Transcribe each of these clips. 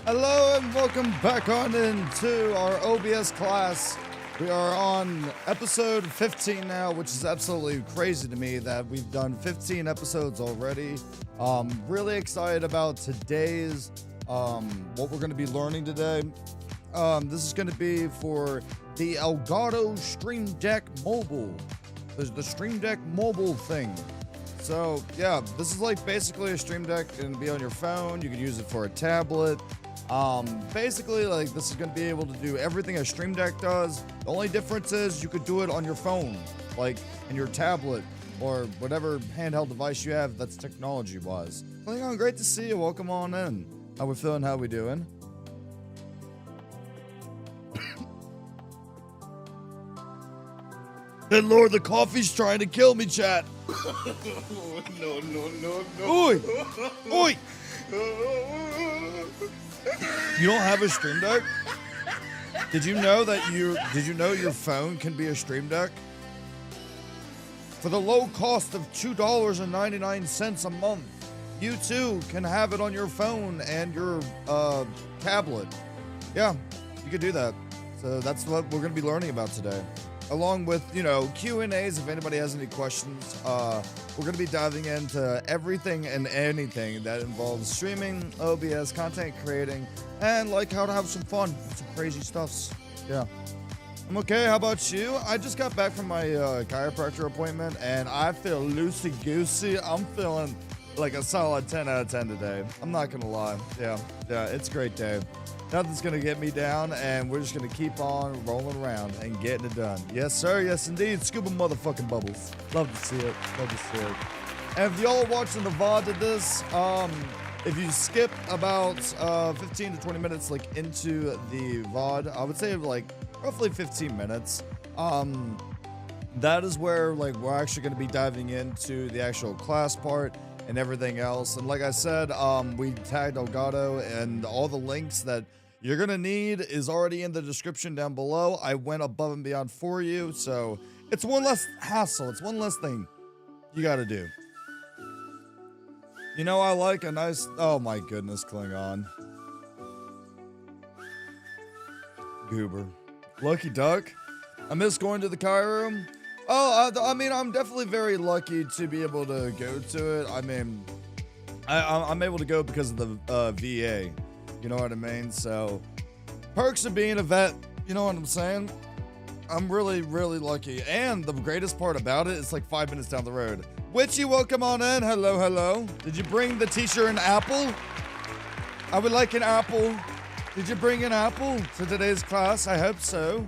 Hello and welcome back on into our OBS class. We are on episode 15 now, which is absolutely crazy to me that we've done 15 episodes already. Really excited about today's, what we're going to be learning today. This is going to be for the Elgato Stream Deck Mobile. There's the Stream Deck Mobile thing. So yeah, this is like basically a Stream Deck. It's going to be on your phone. You can use it for a tablet. Basically, like, this is going to be able to do everything a Stream Deck does. The only difference is you could do it on your phone, like in your tablet or whatever handheld device you have that's technology-wise. Klingon, great to see you. Welcome on in. How we feeling? How we doing? Good Lord, the coffee's trying to kill me, chat. No. Oi! Oi! You don't have a Stream Deck? Did you know your phone can be a Stream Deck? For the low cost of $2.99 a month, you too can have it on your phone and your tablet. Yeah, you could do that. So that's what we're going to be learning about today. Along with, Q&As if anybody has any questions. We're going to be diving into everything and anything that involves streaming, OBS, content creating, and like how to have some fun, some crazy stuffs. Yeah. I'm okay. How about you? I just got back from my chiropractor appointment, and I feel loosey-goosey. I'm feeling like a solid 10 out of 10 today. I'm not going to lie. Yeah, it's a great day. Nothing's going to get me down, and we're just going to keep on rolling around and getting it done. Yes, sir. Yes, indeed. Scuba motherfucking bubbles. Love to see it. Love to see it. And if y'all are watching the VOD of this, if you skip about 15 to 20 minutes, like, into the VOD, I would say, like, roughly 15 minutes, that is where, like, we're actually going to be diving into the actual class part and everything else. And like I said, we tagged Elgato, and all the links that you're gonna need is already in the description down below. I went above and beyond for you, so it's one less hassle. It's one less thing you gotta do. You know, I like a nice, oh my goodness, Klingon. Goober. Lucky duck. I miss going to the chiro room. Oh, I mean, I'm definitely very lucky to be able to go to it. I mean, I'm able to go because of the VA. You know what I mean? So, perks of being a vet. You know what I'm saying? I'm really, really lucky. And the greatest part about it is like 5 minutes down the road. Witchy, welcome on in. Hello, hello. Did you bring the teacher an apple? I would like an apple. Did you bring an apple to today's class? I hope so.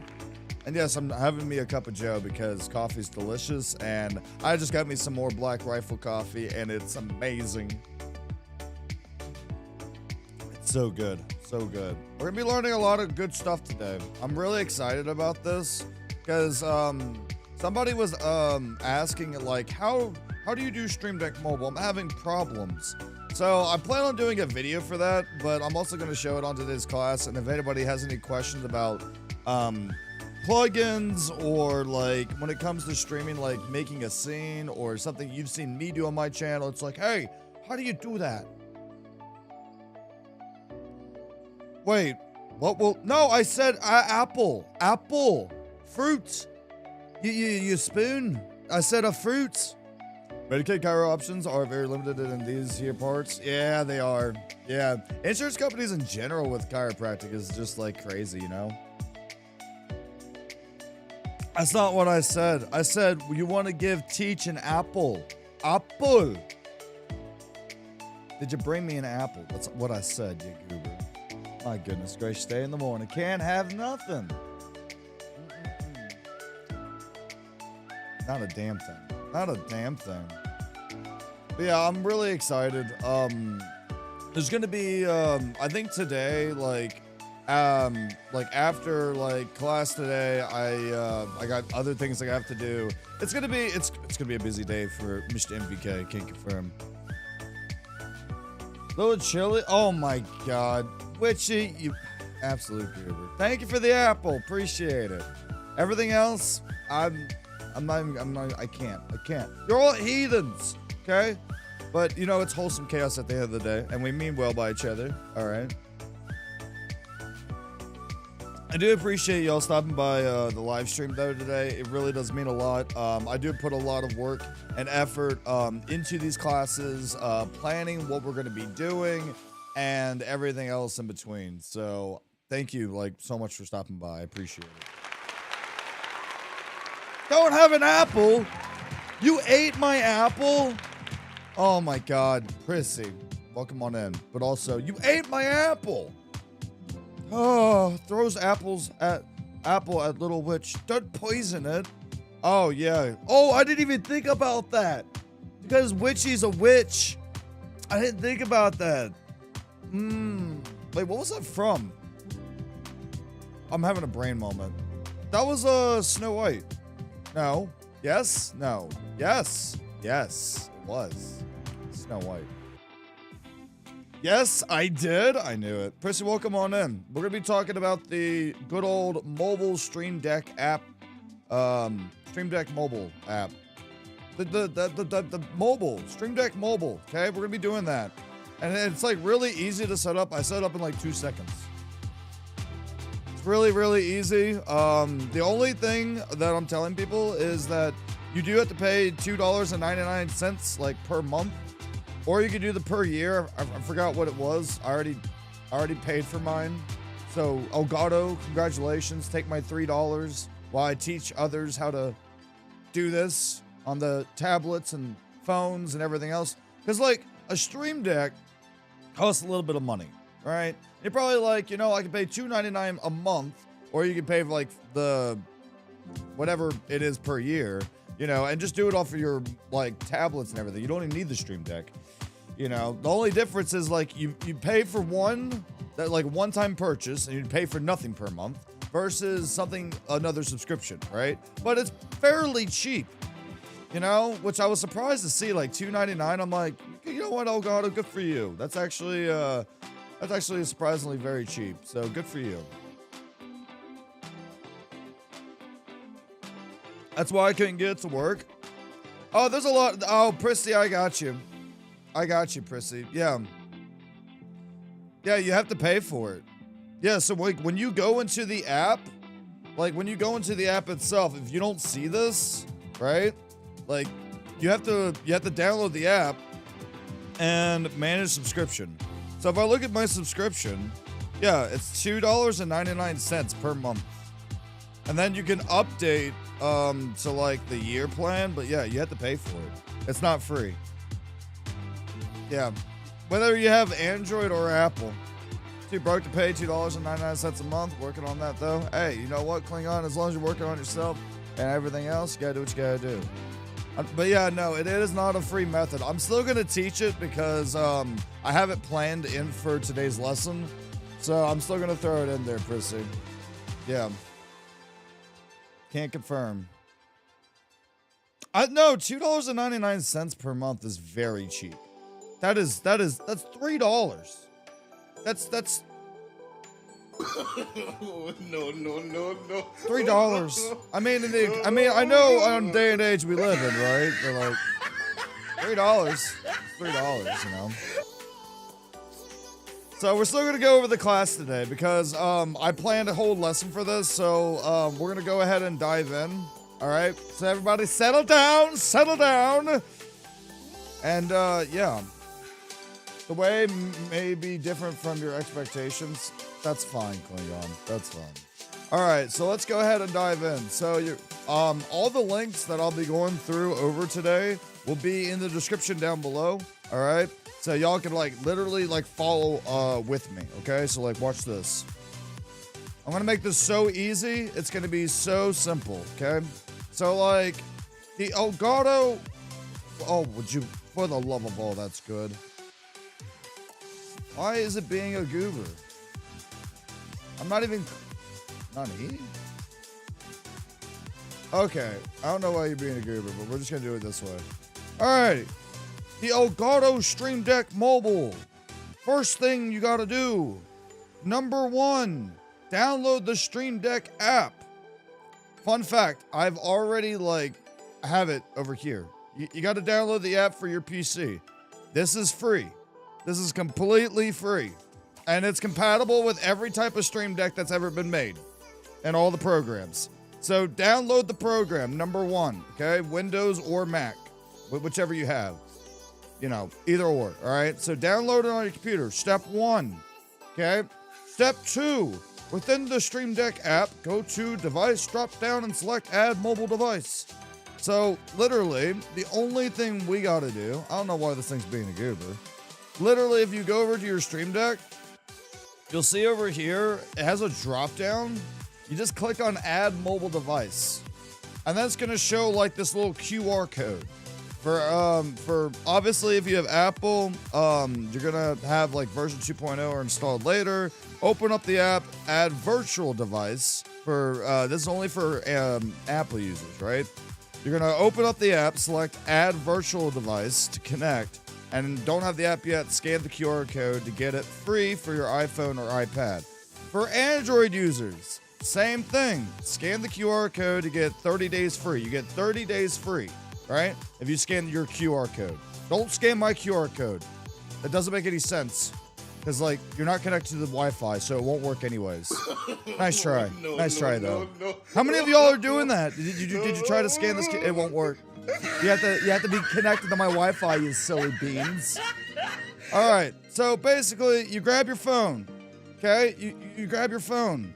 And yes, I'm having me a cup of joe because coffee's delicious, and I just got me some more Black Rifle coffee, and it's amazing. It's so good, so good. We're gonna be learning a lot of good stuff today. I'm really excited about this because somebody was asking, like, how do you do Stream Deck Mobile? I'm having problems. So I plan on doing a video for that, but I'm also going to show it on today's class. And if anybody has any questions about plugins, or like when it comes to streaming, like making a scene or something you've seen me do on my channel, it's like, hey, how do you do that? Wait, what? Well, no, I said apple, fruit. You spoon. I said a fruit. Medicaid chiro options are very limited in these here parts. Yeah, they are. Yeah, insurance companies in general with chiropractic is just like crazy, you know. That's not what I said. I said you want to give Teach an apple. Apple. Did you bring me an apple? That's what I said, you goober. My goodness gracious, stay in the morning. Can't have nothing. Not a damn thing. Not a damn thing. But yeah, I'm really excited. There's gonna be I think today, like after like class today, I got other things I have to do. It's gonna be a busy day for Mr. MVK. Can't confirm. Little chili. Oh my God, Witchy, you absolute goober. Thank you for the apple. Appreciate it. Everything else, I can't. You're all heathens, okay? But you know, it's wholesome chaos at the end of the day, and we mean well by each other. All right. I do appreciate y'all stopping by the live stream though today. It really does mean a lot. I do put a lot of work and effort into these classes, planning what we're going to be doing and everything else in between. So thank you like so much for stopping by. I appreciate it. Don't have an apple. You ate my apple. Oh my God, Prissy, welcome on in. But also, you ate my apple. Oh, throws apple at Little Witch. Don't poison it. Oh, yeah. Oh, I didn't even think about that. Because Witchy's a witch. I didn't think about that. Wait, what was that from? I'm having a brain moment. That was Snow White. No. Yes? No. Yes. Yes, it was. Snow White. Yes, I did. I knew it. Prissy, welcome on in. We're going to be talking about the good old mobile Stream Deck app. Stream Deck mobile app. The mobile. Stream Deck mobile. Okay, we're going to be doing that. And it's like really easy to set up. I set it up in like 2 seconds. It's really, really easy. The only thing that I'm telling people is that you do have to pay $2.99 like per month. Or you could do the per year. I forgot what it was. I already paid for mine. So Elgato, congratulations. Take my $3 while I teach others how to do this on the tablets and phones and everything else. Because like a Stream Deck costs a little bit of money, right? You're probably like, you know, I can pay $2.99 a month, or you can pay for like the whatever it is per year, you know, and just do it off of your like tablets and everything. You don't even need the Stream Deck. You know, the only difference is like you pay for one-time purchase and you pay for nothing per month versus another subscription, right? But it's fairly cheap, you know, which I was surprised to see like $2.99. I'm like, you know what, Elgato, good for you. That's actually surprisingly very cheap. So good for you. That's why I couldn't get it to work. Oh, there's a lot. Oh, Prissy, I got you. I got you, Prissy. Yeah. Yeah, you have to pay for it. Yeah, so like when you go into the app, itself, if you don't see this, right? Like you have to download the app and manage subscription. So if I look at my subscription, yeah, it's $2.99 per month. And then you can update to like the year plan, but yeah, you have to pay for it. It's not free. Yeah, whether you have Android or Apple. Too broke to pay $2.99 a month. Working on that though. Hey, you know what, Klingon? As long as you're working on yourself and everything else, you gotta do what you gotta do. But yeah, no, it is not a free method. I'm still gonna teach it because I have it planned in for today's lesson. So I'm still gonna throw it in there, Prissy. Yeah. Can't confirm. No, $2.99 per month is very cheap. That's $3. That's no. $3. I mean, I know on the day and age we live in, right? But like $3, you know. So we're still gonna go over the class today because I planned a whole lesson for this. So we're gonna go ahead and dive in. All right. So everybody, settle down. And yeah. The way may be different from your expectations. That's fine, Klingon. That's fine. All right, so let's go ahead and dive in. So all the links that I'll be going through over today will be in the description down below. All right, so y'all can like literally like follow with me. Okay, so like watch this. I'm gonna make this so easy. It's gonna be so simple. Okay, so like the Elgato. Oh, would you? For the love of all that's good. Why is it being a goober? I'm not even... Nani? Okay, I don't know why you're being a goober, but we're just gonna do it this way. Alright, the Elgato Stream Deck Mobile. First thing you gotta do. Number 1, download the Stream Deck app. Fun fact, I've already have it over here. You gotta download the app for your PC. This is free. This is completely free. And it's compatible with every type of Stream Deck that's ever been made. and all the programs. So download the program, number one, okay? Windows or Mac, whichever you have. You know, either or, all right? So download it on your computer, step one, okay? Step two, within the Stream Deck app, go to Device, drop down, and select Add Mobile Device. So, literally, the only thing we gotta do, I don't know why this thing's being a goober. Literally, if you go over to your Stream Deck, you'll see over here, it has a drop down. You just click on Add Mobile Device. And that's gonna show like this little QR code. For obviously, if you have Apple, you're gonna have like version 2.0 or installed later. Open up the app, add virtual device for, this is only for Apple users, right? You're going to open up the app, select Add Virtual Device to connect, and don't have the app yet, scan the QR code to get it free for your iPhone or iPad. For Android users, same thing. Scan the QR code to get 30 days free. You get 30 days free, right? If you scan your QR code. Don't scan my QR code. That doesn't make any sense. Because, like, you're not connected to the Wi-Fi, so it won't work anyways. Nice try. Nice try, though. How many of y'all are doing that? Did you try to scan this? It won't work. You have to be connected to my Wi-Fi, you silly beans. All right. So, basically, you grab your phone. Okay? You grab your phone.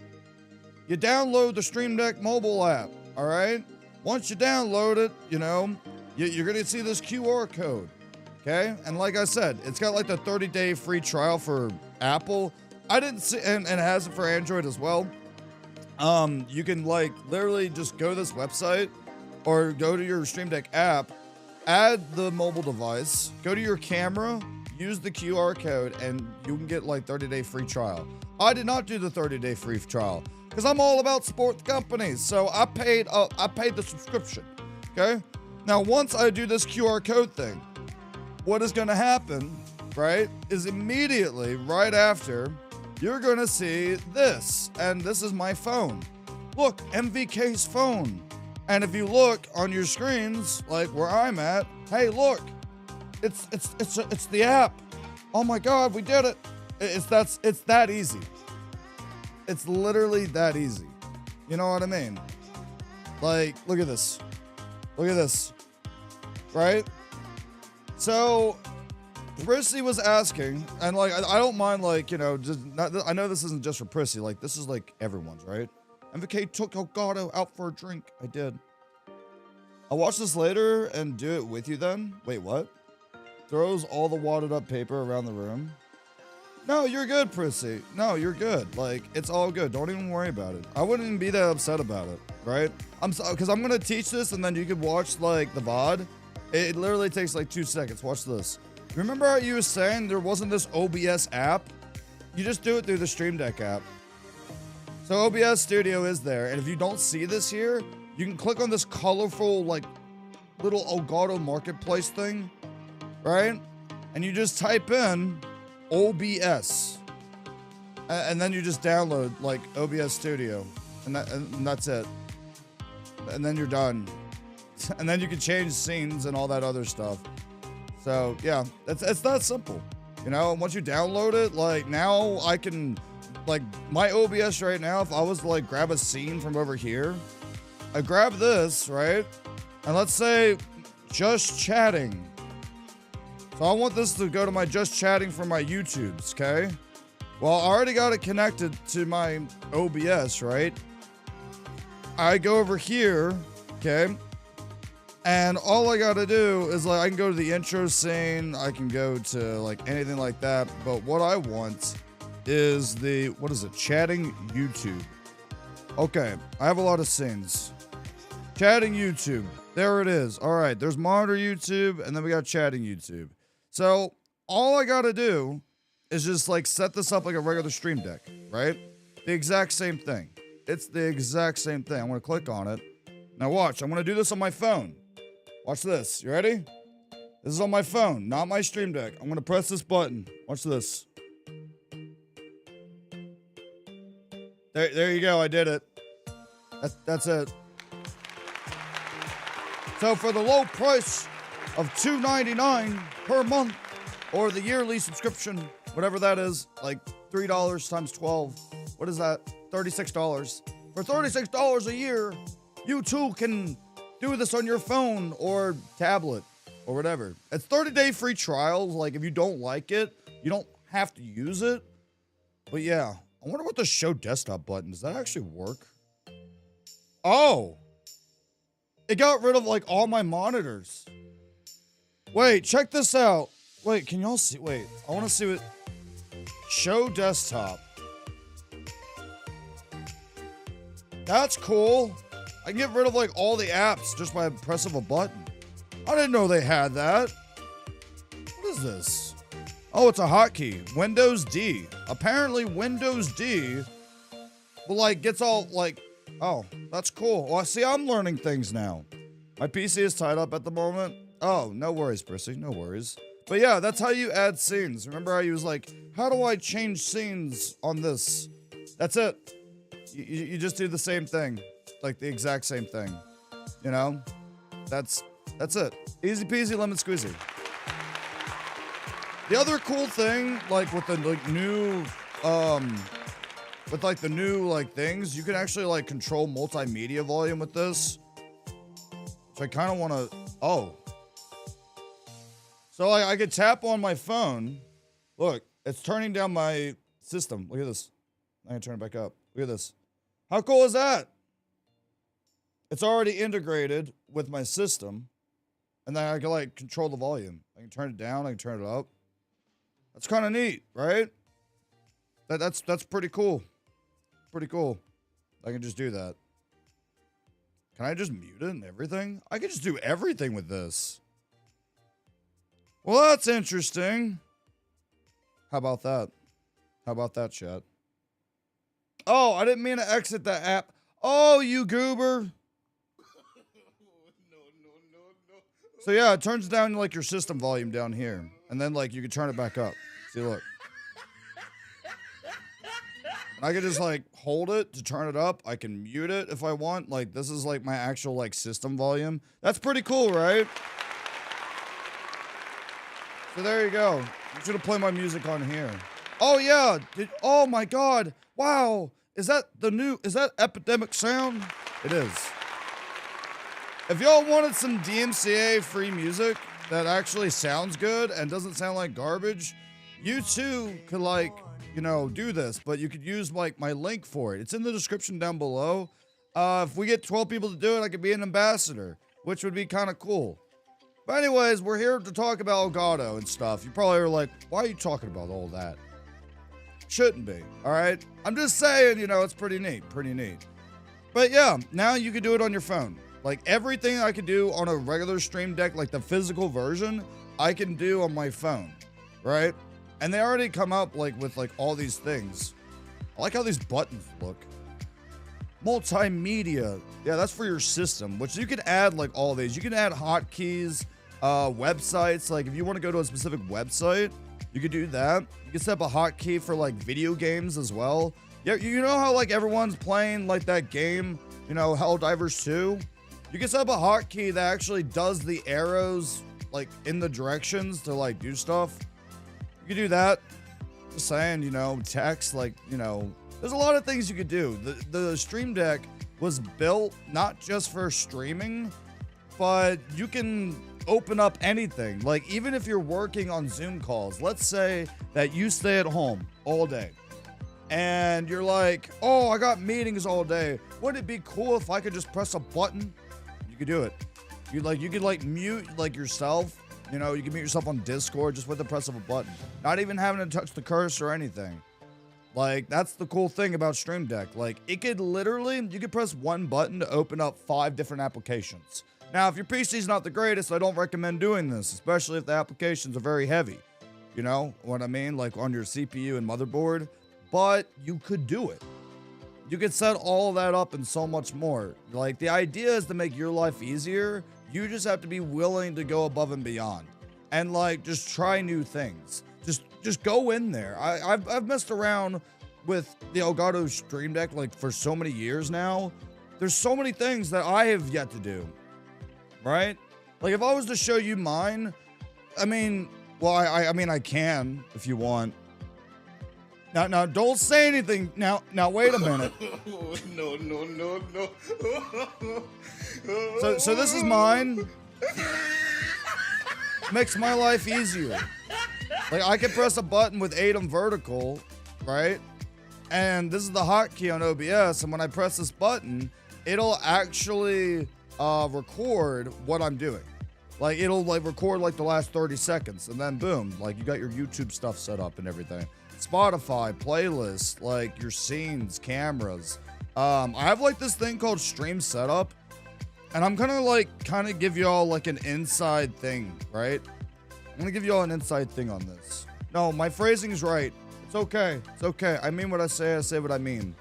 You download the Stream Deck mobile app. All right? Once you download it, you know, you're going to see this QR code. Okay, and like I said, it's got like the 30-day free trial for Apple. I didn't see, and it has it for Android as well. You can like literally just go to this website or go to your Stream Deck app, add the mobile device, go to your camera, use the QR code, and you can get like 30-day free trial. I did not do the 30-day free trial because I'm all about support companies, so I paid the subscription. Okay, now once I do this QR code thing, what is going to happen, right, is immediately right after, you're going to see this. And this is my phone. Look, MVK's phone. And if you look on your screens, like where I'm at, hey, look, it's the app. Oh my God, we did it. It's that easy. It's literally that easy. You know what I mean? Like, look at this. Look at this. Right? So, Prissy was asking, and like, I don't mind, like, you know, just not, I know this isn't just for Prissy, like, this is like everyone's, right? MVK took Elgato out for a drink. I did. I'll watch this later and do it with you then. Wait, what? Throws all the wadded up paper around the room. No, you're good, Prissy. No, you're good. Like, it's all good. Don't even worry about it. I wouldn't even be that upset about it, right? Because I'm going to teach this, and then you can watch, like, the VOD. It literally takes like 2 seconds. Watch this. Remember how you were saying there wasn't this OBS app? You just do it through the Stream Deck app. So OBS Studio is there. And if you don't see this here, you can click on this colorful, like, little Elgato Marketplace thing. Right? And you just type in OBS. And then you just download, like, OBS Studio. And that's it. And then you're done. And then you can change scenes and all that other stuff. So, yeah, it's that simple. You know, and once you download it, like, now I can, like, my OBS right now, if I was to, like, grab a scene from over here, I grab this, right? And let's say just chatting. So I want this to go to my just chatting for my YouTubes, okay? Well, I already got it connected to my OBS, right? I go over here, okay? And all I gotta do is, like, I can go to the intro scene, I can go to, like, anything like that, but what I want is the, what is it, chatting YouTube. Okay, I have a lot of scenes. Chatting YouTube, there it is. All right, there's monitor YouTube, and then we got chatting YouTube. So, all I gotta do is just, like, set this up like a regular Stream Deck, right? The exact same thing. It's the exact same thing. I'm gonna click on it. Now watch, I'm gonna do this on my phone. Watch this. You ready? This is on my phone, not my Stream Deck. I'm going to press this button. Watch this. There you go. I did it. That's it. So for the low price of $2.99 per month, or the yearly subscription, whatever that is, like $3 times 12. What is that? $36. For $36 a year, you too can do this on your phone or tablet or whatever. It's 30-day free trials. Like, if you don't like it, you don't have to use it. But yeah, I wonder what the show desktop button, does that actually work? Oh, it got rid of like all my monitors. Wait, check this out. Wait, can y'all see? Wait, I want to see what show desktop. That's cool. I can get rid of like all the apps just by press of a button. I didn't know they had that. What is this? Oh, it's a hotkey. Windows D. Apparently Windows D will like gets all like, oh, that's cool. Well, see, I'm learning things now. My PC is tied up at the moment. Oh, no worries, Prissy, no worries. But yeah, that's how you add scenes. Remember how you was like, how do I change scenes on this? That's it. You just do the same thing. Like the exact same thing. You know? That's it. Easy peasy lemon squeezy. The other cool thing, like with the like new with like the new like things, you can actually like control multimedia volume with this. So I kind of want to, oh. So I could tap on my phone. Look, it's turning down my system. Look at this. I can turn it back up. Look at this. How cool is that? It's already integrated with my system. And then I can like control the volume. I can turn it down, I can turn it up. That's kind of neat, right? That's pretty cool. Pretty cool. I can just do that. Can I just mute it and everything? I can just do everything with this. Well, that's interesting. How about that? How about that, chat? Oh, I didn't mean to exit that app. Oh, you goober. So yeah, it turns down like your system volume down here. And then like you can turn it back up. See, look. And I can just like hold it to turn it up. I can mute it if I want. Like this is like my actual like system volume. That's pretty cool, right? So there you go. I'm gonna play my music on here. Oh yeah. Oh my God. Wow. Is that Epidemic Sound? It is. If y'all wanted some DMCA free music that actually sounds good and doesn't sound like garbage, you too could like, you know, do this, but you could use like my link for it. It's in the description down below. If we get 12 people to do it, I could be an ambassador, which would be kind of cool. But anyways, we're here to talk about Elgato and stuff. You probably are like, why are you talking about all that? Shouldn't be, all right? I'm just saying, you know, it's pretty neat, pretty neat. But yeah, now you can do it on your phone. Like everything I could do on a regular Stream Deck, like the physical version, I can do on my phone, right? And they already come up like with like all these things. I like how these buttons look. Multimedia, yeah, that's for your system, which you can add like all these. You can add hotkeys, websites. Like if you want to go to a specific website, you could do that. You can set up a hotkey for like video games as well. Yeah, you know how like everyone's playing like that game, you know, Helldivers 2? You can set up a hotkey that actually does the arrows like in the directions to like do stuff. You can do that. Just saying, you know, text, like, you know, there's a lot of things you could do. The Stream Deck was built not just for streaming, but you can open up anything. Like even if you're working on Zoom calls, let's say that you stay at home all day and you're like, oh, I got meetings all day. Wouldn't it be cool if I could just press a button? You could do it. You could like mute like yourself. You know, you can mute yourself on Discord just with the press of a button. Not even having to touch the cursor or anything. Like that's the cool thing about Stream Deck. Like it could literally, you could press one button to open up 5 different applications. Now, if your PC's not the greatest, I don't recommend doing this, especially if the applications are very heavy. You know what I mean? Like on your CPU and motherboard. But you could do it. You can set all that up and so much more. Like the idea is to make your life easier. You just have to be willing to go above and beyond and like just try new things. Just go in there. I've messed around with the Elgato Stream Deck like for so many years now. There's so many things that I have yet to do, right? Like if I was to show you mine, I mean, well, I mean I can if you want. Now, don't say anything. Now, wait a minute. No. So this is mine. Makes my life easier. Like, I can press a button with ATEM vertical, right? And this is the hotkey on OBS. And when I press this button, it'll actually record what I'm doing. Like, it'll like record like the last 30 seconds, and then boom, like you got your YouTube stuff set up and everything. Spotify, playlist, like your scenes, cameras. I have like this thing called Stream Setup, and I'm gonna like kind of give y'all like an inside thing, right? I'm gonna give y'all an inside thing on this. No, my phrasing is right. It's okay. It's okay. I mean what I say what I mean.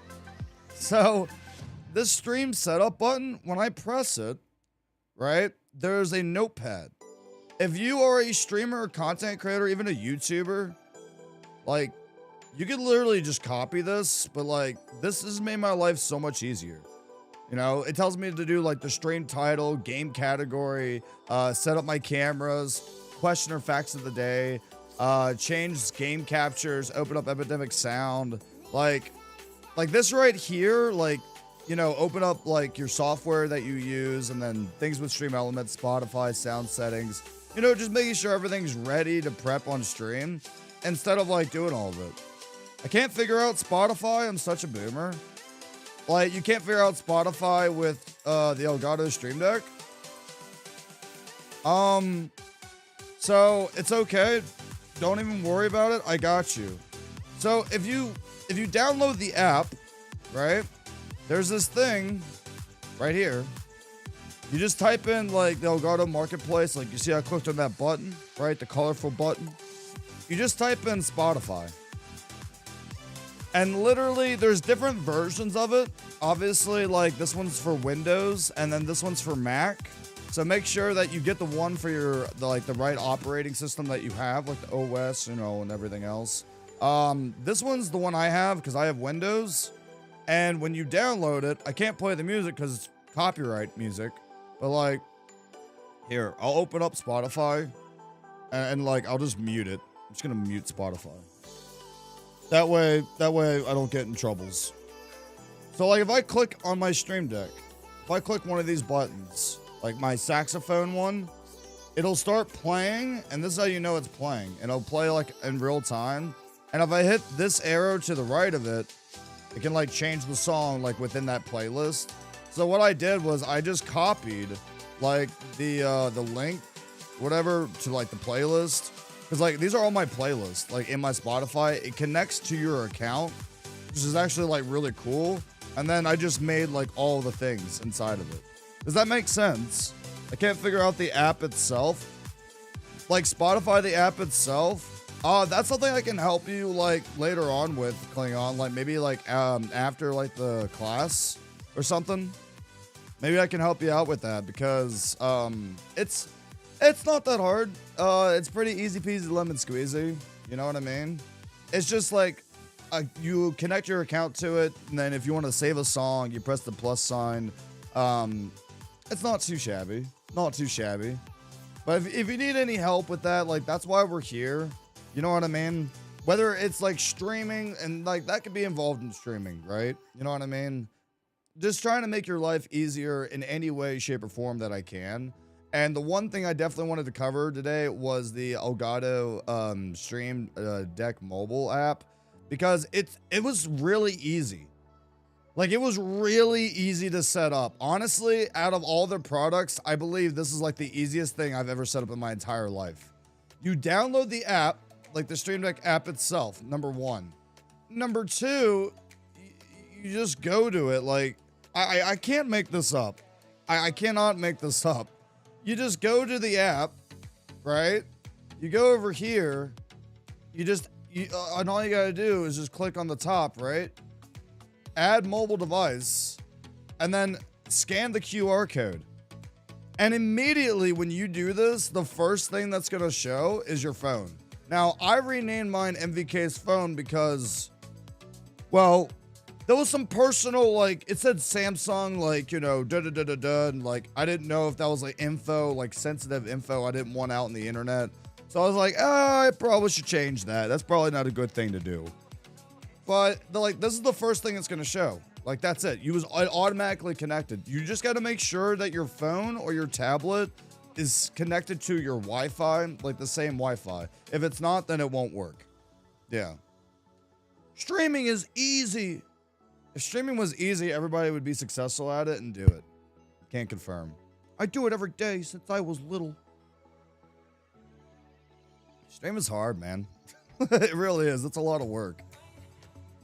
So, this Stream Setup button, when I press it, right, there's a notepad. If you are a streamer or content creator, even a YouTuber, like, you could literally just copy this, but like, this has made my life so much easier. You know, it tells me to do like the stream title, game category, set up my cameras, question or facts of the day, change game captures, open up Epidemic Sound, like this right here, like, you know, open up like your software that you use, and then things with Stream Elements, Spotify, sound settings, you know, just making sure everything's ready to prep on stream instead of like doing all of it. I can't figure out Spotify. I'm such a boomer. Like, you can't figure out Spotify with the Elgato Stream Deck. So it's okay. Don't even worry about it. I got you. So if you download the app, right? There's this thing right here. You just type in like the Elgato Marketplace. Like, you see I clicked on that button, right? The colorful button. You just type in Spotify. And literally there's different versions of it. Obviously, like this one's for Windows and then this one's for Mac. So make sure that you get the one for the right operating system that you have, like the OS, you know, and everything else. This one's the one I have because I have Windows. And when you download it, I can't play the music because it's copyright music. But like, here, I'll open up Spotify and like, I'll just mute it. I'm just gonna mute Spotify. That way I don't get in troubles. So like, if I click on my Stream Deck, if I click one of these buttons, like my saxophone one, it'll start playing, and this is how you know it's playing. And it'll play like in real time. And if I hit this arrow to the right of it, it can like change the song like within that playlist. So what I did was I just copied like the link, whatever, to like the playlist. Cause like these are all my playlists, like in my Spotify. It connects to your account, which is actually like really cool. And then I just made like all the things inside of it. Does that make sense? I can't figure out the app itself. Like Spotify, the app itself. That's something I can help you like later on with, Klingon. Like maybe like after like the class or something. Maybe I can help you out with that because it's not that hard. It's pretty easy peasy lemon squeezy. You know what I mean? It's just like you connect your account to it, and then if you want to save a song, you press the plus sign. It's not too shabby. Not too shabby. But if you need any help with that, like that's why we're here. You know what I mean? Whether it's like streaming, and like that could be involved in streaming, right? You know what I mean? Just trying to make your life easier in any way, shape, or form that I can. And the one thing I definitely wanted to cover today was the Elgato Stream Deck mobile app, because it was really easy. Like, it was really easy to set up. Honestly, out of all their products, I believe this is like the easiest thing I've ever set up in my entire life. You download the app, like the Stream Deck app itself, number one. Number two, you just go to it. Like, I can't make this up. I cannot make this up. You just go to the app, right? You go over here. And all you gotta do is just click on the top, right? Add mobile device, and then scan the QR code. And immediately when you do this, the first thing that's gonna show is your phone. Now, I renamed mine MVK's phone because, well, there was some personal, like, it said Samsung, like, you know, and like, I didn't know if that was like info, like sensitive info I didn't want out on the internet. So I was like, I probably should change that. That's probably not a good thing to do. But this is the first thing it's gonna show. Like, that's it. You was automatically connected. You just got to make sure that your phone or your tablet is connected to your Wi-Fi, like the same Wi-Fi. If it's not, then it won't work. Yeah. Streaming is easy. If streaming was easy, everybody would be successful at it and do it. Can't confirm. I do it every day since I was little. Stream is hard, man. It really is. It's a lot of work.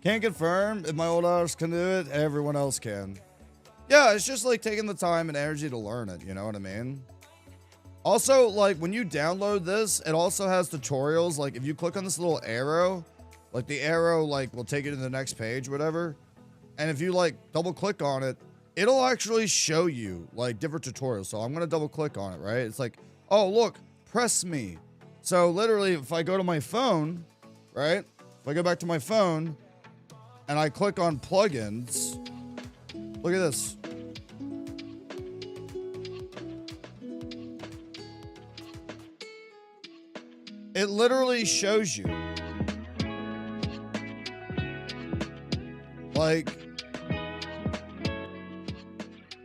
Can't confirm. If my old hours can do it, everyone else can. Yeah, it's just like taking the time and energy to learn it. You know what I mean? Also, like when you download this, it also has tutorials. Like if you click on this little arrow, like the arrow like will take you to the next page, whatever. And if you like double click on it, it'll actually show you like different tutorials. So I'm going to double click on it, right? It's like, oh, look, press me. So literally, if I go to my phone, right? If I go back to my phone, and I click on plugins, look at this. It literally shows you. Like,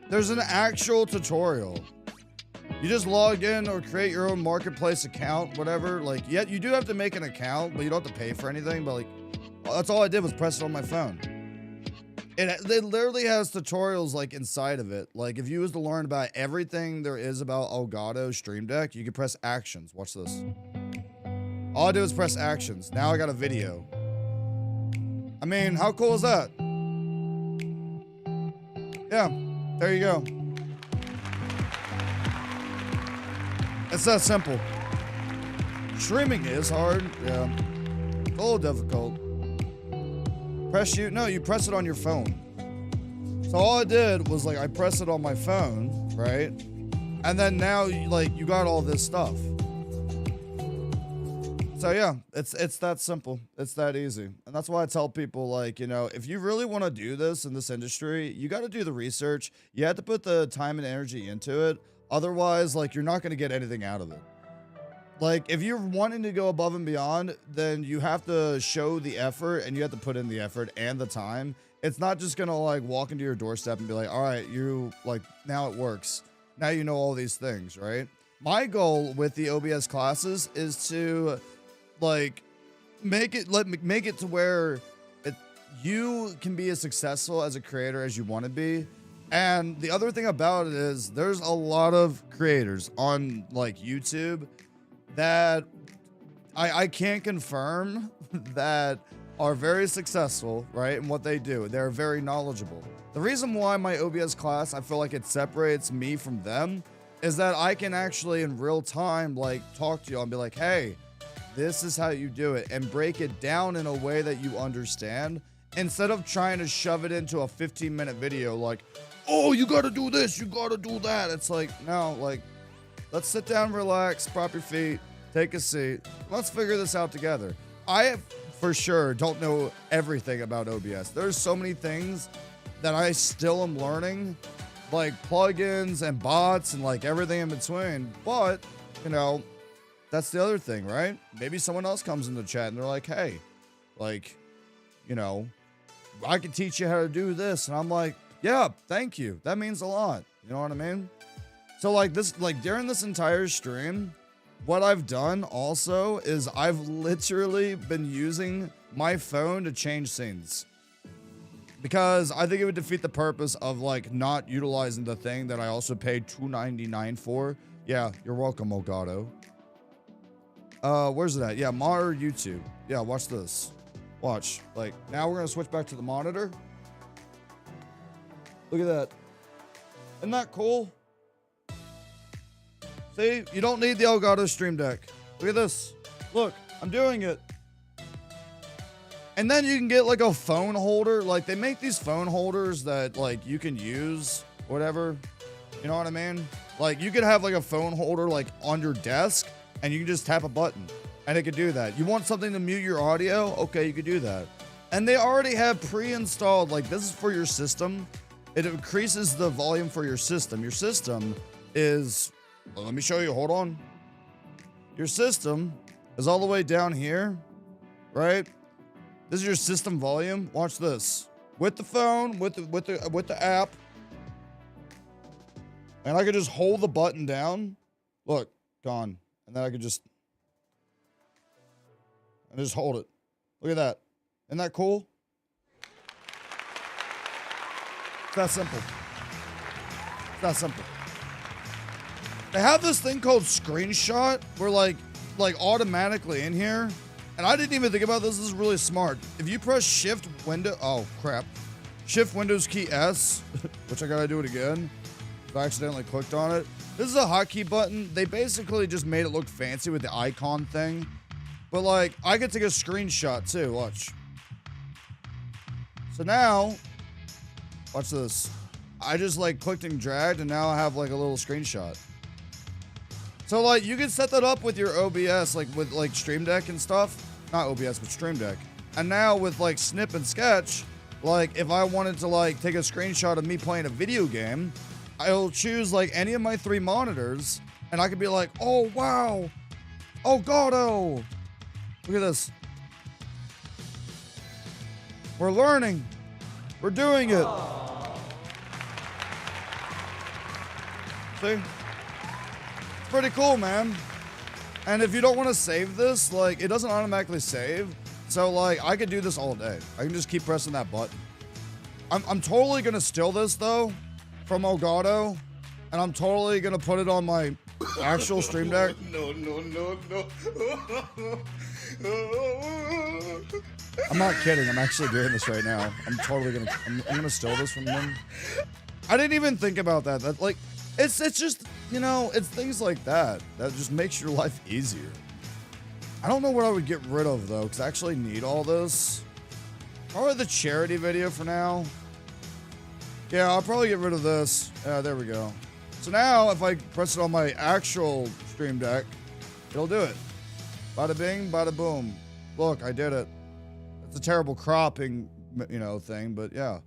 there's an actual tutorial. You just log in or create your own marketplace account, whatever. Like, yeah, you do have to make an account, but you don't have to pay for anything. But like, that's all I did was press it on my phone. It literally has tutorials like inside of it. Like if you was to learn about everything there is about Elgato Stream Deck, you can press actions. Watch this. All I did was press actions. Now I got a video. I mean, how cool is that? Yeah, there you go. It's that simple. Streaming is hard. Yeah, it's a little difficult. You press it on your phone. So all I did was like, I press it on my phone, right? And then now you got all this stuff. So yeah, it's that simple. It's that easy. And that's why I tell people like, you know, if you really want to do this in this industry, you got to do the research. You have to put the time and energy into it. Otherwise, like you're not going to get anything out of it. Like, if you're wanting to go above and beyond, then you have to show the effort and you have to put in the effort and the time. It's not just going to, like, walk into your doorstep and be like, all right, now it works. Now you know all these things, right? My goal with the OBS classes is to, like, make it to where you can be as successful as a creator as you want to be. And the other thing about it is there's a lot of creators on, like, YouTube that I can't confirm that are very successful, right, in what they do. They're very knowledgeable. The reason why my OBS class, I feel like it separates me from them, is that I can actually in real time, like, talk to you and be like, hey, this is how you do it, and break it down in a way that you understand, instead of trying to shove it into a 15-minute video like, oh, you gotta do this, you gotta do that. It's like, no, like, let's sit down, relax, prop your feet, take a seat. Let's figure this out together. I, for sure, don't know everything about OBS. There's so many things that I still am learning, like plugins and bots and like everything in between. But, you know, that's the other thing, right? Maybe someone else comes in the chat and they're like, hey, like, you know, I can teach you how to do this. And I'm like, yeah, thank you. That means a lot. You know what I mean? So like this, like during this entire stream, what I've done also is I've literally been using my phone to change scenes, because I think it would defeat the purpose of like not utilizing the thing that I also paid $2.99 for. Yeah, you're welcome, Elgato. Where's it at? Yeah, monitor YouTube. Yeah, watch this. Watch. Like now we're gonna switch back to the monitor. Look at that. Isn't that cool? See, you don't need the Elgato Stream Deck. Look at this. Look, I'm doing it. And then you can get like a phone holder. Like they make these phone holders that like you can use, whatever. You know what I mean? Like you could have like a phone holder like on your desk and you can just tap a button and it could do that. You want something to mute your audio? Okay, you could do that. And they already have pre-installed, like this is for your system. It increases the volume for your system. Your system is, well, let me show you, hold on. Your system is all the way down here, right? This is your system volume. Watch this. With the phone, with the app. And I could just hold the button down. Look, gone. And then I could just hold it. Look at that. Isn't that cool? It's that simple. It's that simple. They have this thing called screenshot where like automatically in here, and I didn't even think about this. This is really smart. If you press shift Windows key S, which I gotta do it again. I accidentally clicked on it. This is a hotkey button. They basically just made it look fancy with the icon thing. But like, I could take a screenshot too, watch. So now, watch this. I just like clicked and dragged and now I have like a little screenshot. So like, you can set that up with your OBS, like with like Stream Deck and stuff. Not OBS, but Stream Deck. And now with like Snip and Sketch, like if I wanted to like take a screenshot of me playing a video game, I'll choose like any of my 3 monitors and I could be like, oh wow, oh god, oh. Look at this. We're learning. We're doing it. See? It's pretty cool, man. And if you don't want to save this, like, it doesn't automatically save. So, like, I could do this all day. I can just keep pressing that button. I'm totally going to steal this, though, from Elgato. And I'm totally going to put it on my actual Stream Deck. No. I'm not kidding. I'm actually doing this right now. I'm gonna steal this from them. I didn't even think about that. That like, it's just, you know, it's things like that just makes your life easier. I don't know what I would get rid of though, because I actually need all this. Probably the charity video for now. Yeah, I'll probably get rid of this. There we go. So now, if I press it on my actual Stream Deck, it'll do it. Bada bing, bada boom. Look, I did it. It's a terrible cropping, you know, thing, but yeah.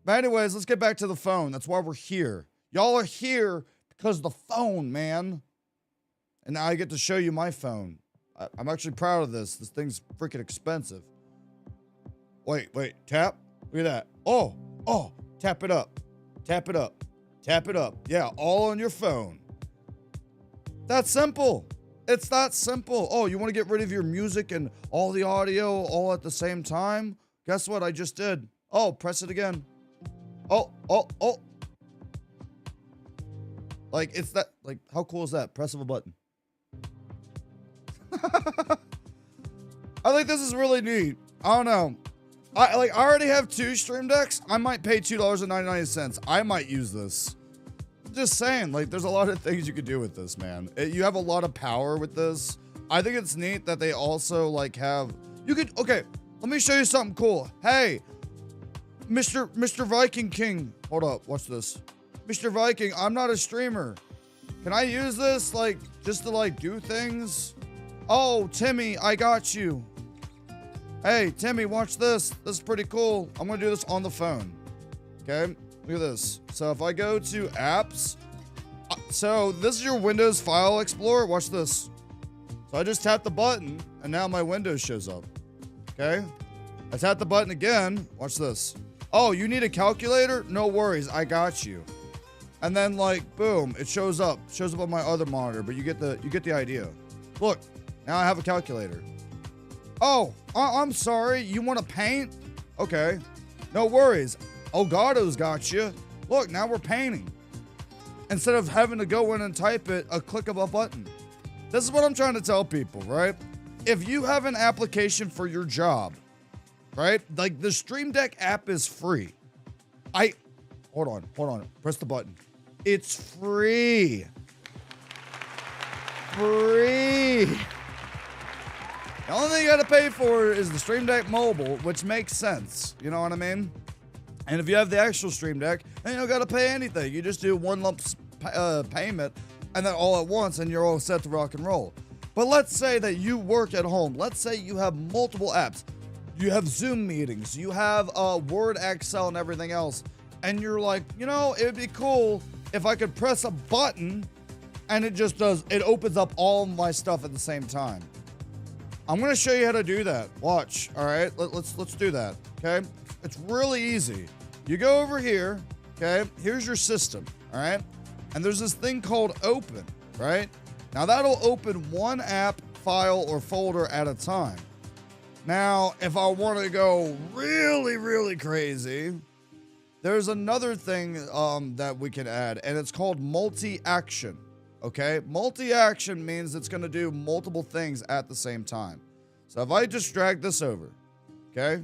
But anyways, let's get back to the phone. That's why we're here. Y'all are here because of the phone, man. And now I get to show you my phone. I'm actually proud of this. This thing's freaking expensive. Wait, tap. Look at that. Oh, tap it up. Tap it up. Tap it up. Yeah, all on your phone. That's simple. It's that simple. Oh, you want to get rid of your music and all the audio all at the same time? Guess what I just did? Oh, press it again. Oh. Like, it's that, like, how cool is that? Press of a button. I think this is really neat. I don't know. I already have 2 Stream Decks. I might pay $2.99. I might use this. Just saying, like, there's a lot of things you could do with this, man. You have a lot of power with this. I think it's neat that they also, like, have... Okay, let me show you something cool. Hey, Mr. Viking King. Hold up, watch this. Mr. Viking, I'm not a streamer. Can I use this, like, just to, like, do things? Oh, Timmy, I got you. Hey, Timmy, watch this. This is pretty cool. I'm gonna do this on the phone. Okay? Look at this. So if I go to apps, so this is your Windows File Explorer. Watch this. So I just tap the button and now my Windows shows up. Okay. I tap the button again. Watch this. Oh, you need a calculator? No worries. I got you. And then like, boom, it shows up on my other monitor, but you get the idea. Look, now I have a calculator. Oh, I'm sorry. You want to paint? Okay. No worries. Elgato's got you. Look, now we're painting. Instead of having to go in and type it, a click of a button. This is what I'm trying to tell people, right? If you have an application for your job, right? Like the Stream Deck app is free. Hold on. Press the button. It's free. Free. The only thing you gotta pay for is the Stream Deck Mobile, which makes sense. You know what I mean? And if you have the actual Stream Deck, then you don't gotta pay anything. You just do one lump payment and then all at once and you're all set to rock and roll. But let's say that you work at home. Let's say you have multiple apps. You have Zoom meetings, you have Word, Excel, and everything else. And you're like, you know, it would be cool if I could press a button and it opens up all my stuff at the same time. I'm gonna show you how to do that. Watch. All right, let's do that. Okay, it's really easy. You go over here. Okay, here's your system. All right, and there's this thing called open. Right now, that'll open one app, file, or folder at a time. Now, if I want to go really crazy, there's another thing that we can add, and it's called multi-action. Okay, multi-action means it's going to do multiple things at the same time. So if I just drag this over, okay,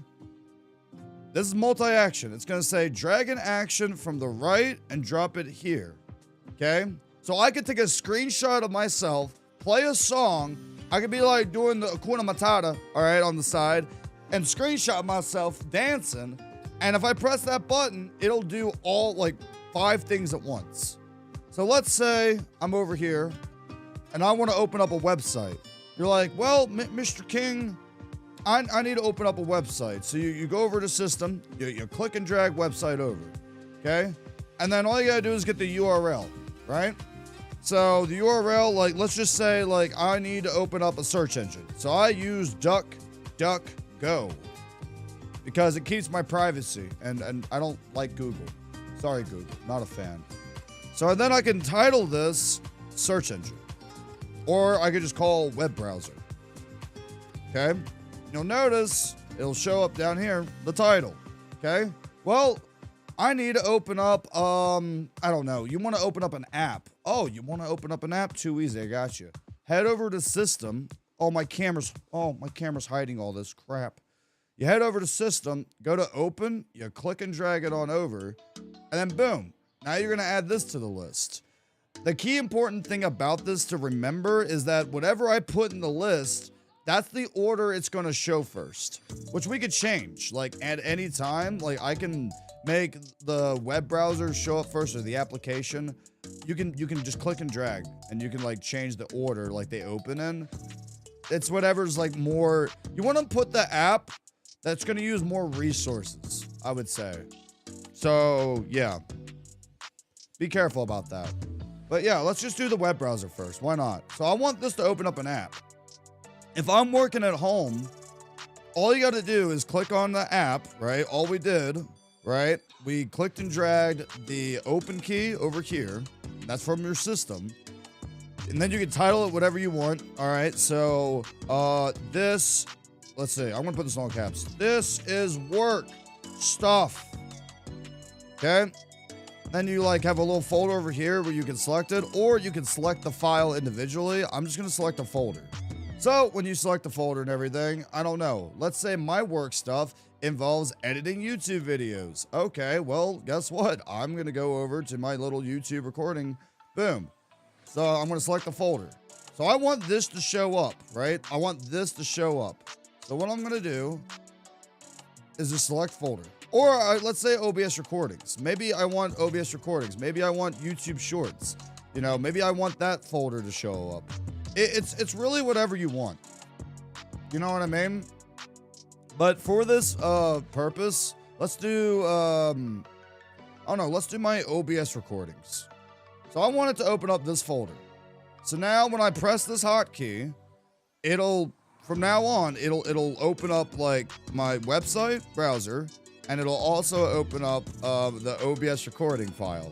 this is multi-action. It's going to say drag an action from the right and drop it here. Okay, so I could take a screenshot of myself, play a song. I could be like doing the Hakuna Matata, all right, on the side, and screenshot myself dancing. And if I press that button, it'll do all like 5 things at once. So let's say I'm over here and I want to open up a website. You're like, well, Mr. King, I need to open up a website. So you go over to system, you click and drag website over, okay? And then all you gotta do is get the URL, right? So the URL, like, let's just say, like, I need to open up a search engine. So I use DuckDuckGo because it keeps my privacy, and I don't like Google. Sorry, Google, not a fan. So then I can title this search engine, or I could just call web browser. Okay, you'll notice it'll show up down here, the title. Okay, well, I need to open up, I don't know, you want to open up an app. Oh, you want to open up an app? Too easy, I got you. Head over to system. Oh, my camera's hiding all this crap. You head over to system, go to open, you click and drag it on over, and then boom. Now you're going to add this to the list. The key important thing about this to remember is that whatever I put in the list, that's the order it's going to show first, which we could change. Like at any time, like I can make the web browser show up first, or the application. You can just click and drag, and you can like change the order like they open in. It's whatever's like more, you want to put the app that's going to use more resources, I would say. So yeah. Be careful about that. But yeah, let's just do the web browser first. Why not? So I want this to open up an app. If I'm working at home, all you got to do is click on the app, right? All we did, right? We clicked and dragged the open key over here. That's from your system. And then you can title it whatever you want. All right. So this, let's see. I'm going to put this in all caps. This is work stuff. Okay. Then you like have a little folder over here where you can select it, or you can select the file individually. I'm just going to select a folder. So when you select the folder and everything, I don't know. Let's say my work stuff involves editing YouTube videos. Okay, well, guess what? I'm going to go over to my little YouTube recording. Boom. So I'm going to select the folder. So I want this to show up, right? I want this to show up. So what I'm going to do is just select folder. Or let's say OBS recordings. Maybe I want OBS recordings. Maybe I want YouTube shorts. You know, maybe I want that folder to show up. It's really whatever you want. You know what I mean? But for this purpose, let's do, I don't know, let's do my OBS recordings. So I want it to open up this folder. So now when I press this hotkey, from now on, it'll open up like my website browser, and it'll also open up the OBS recording file.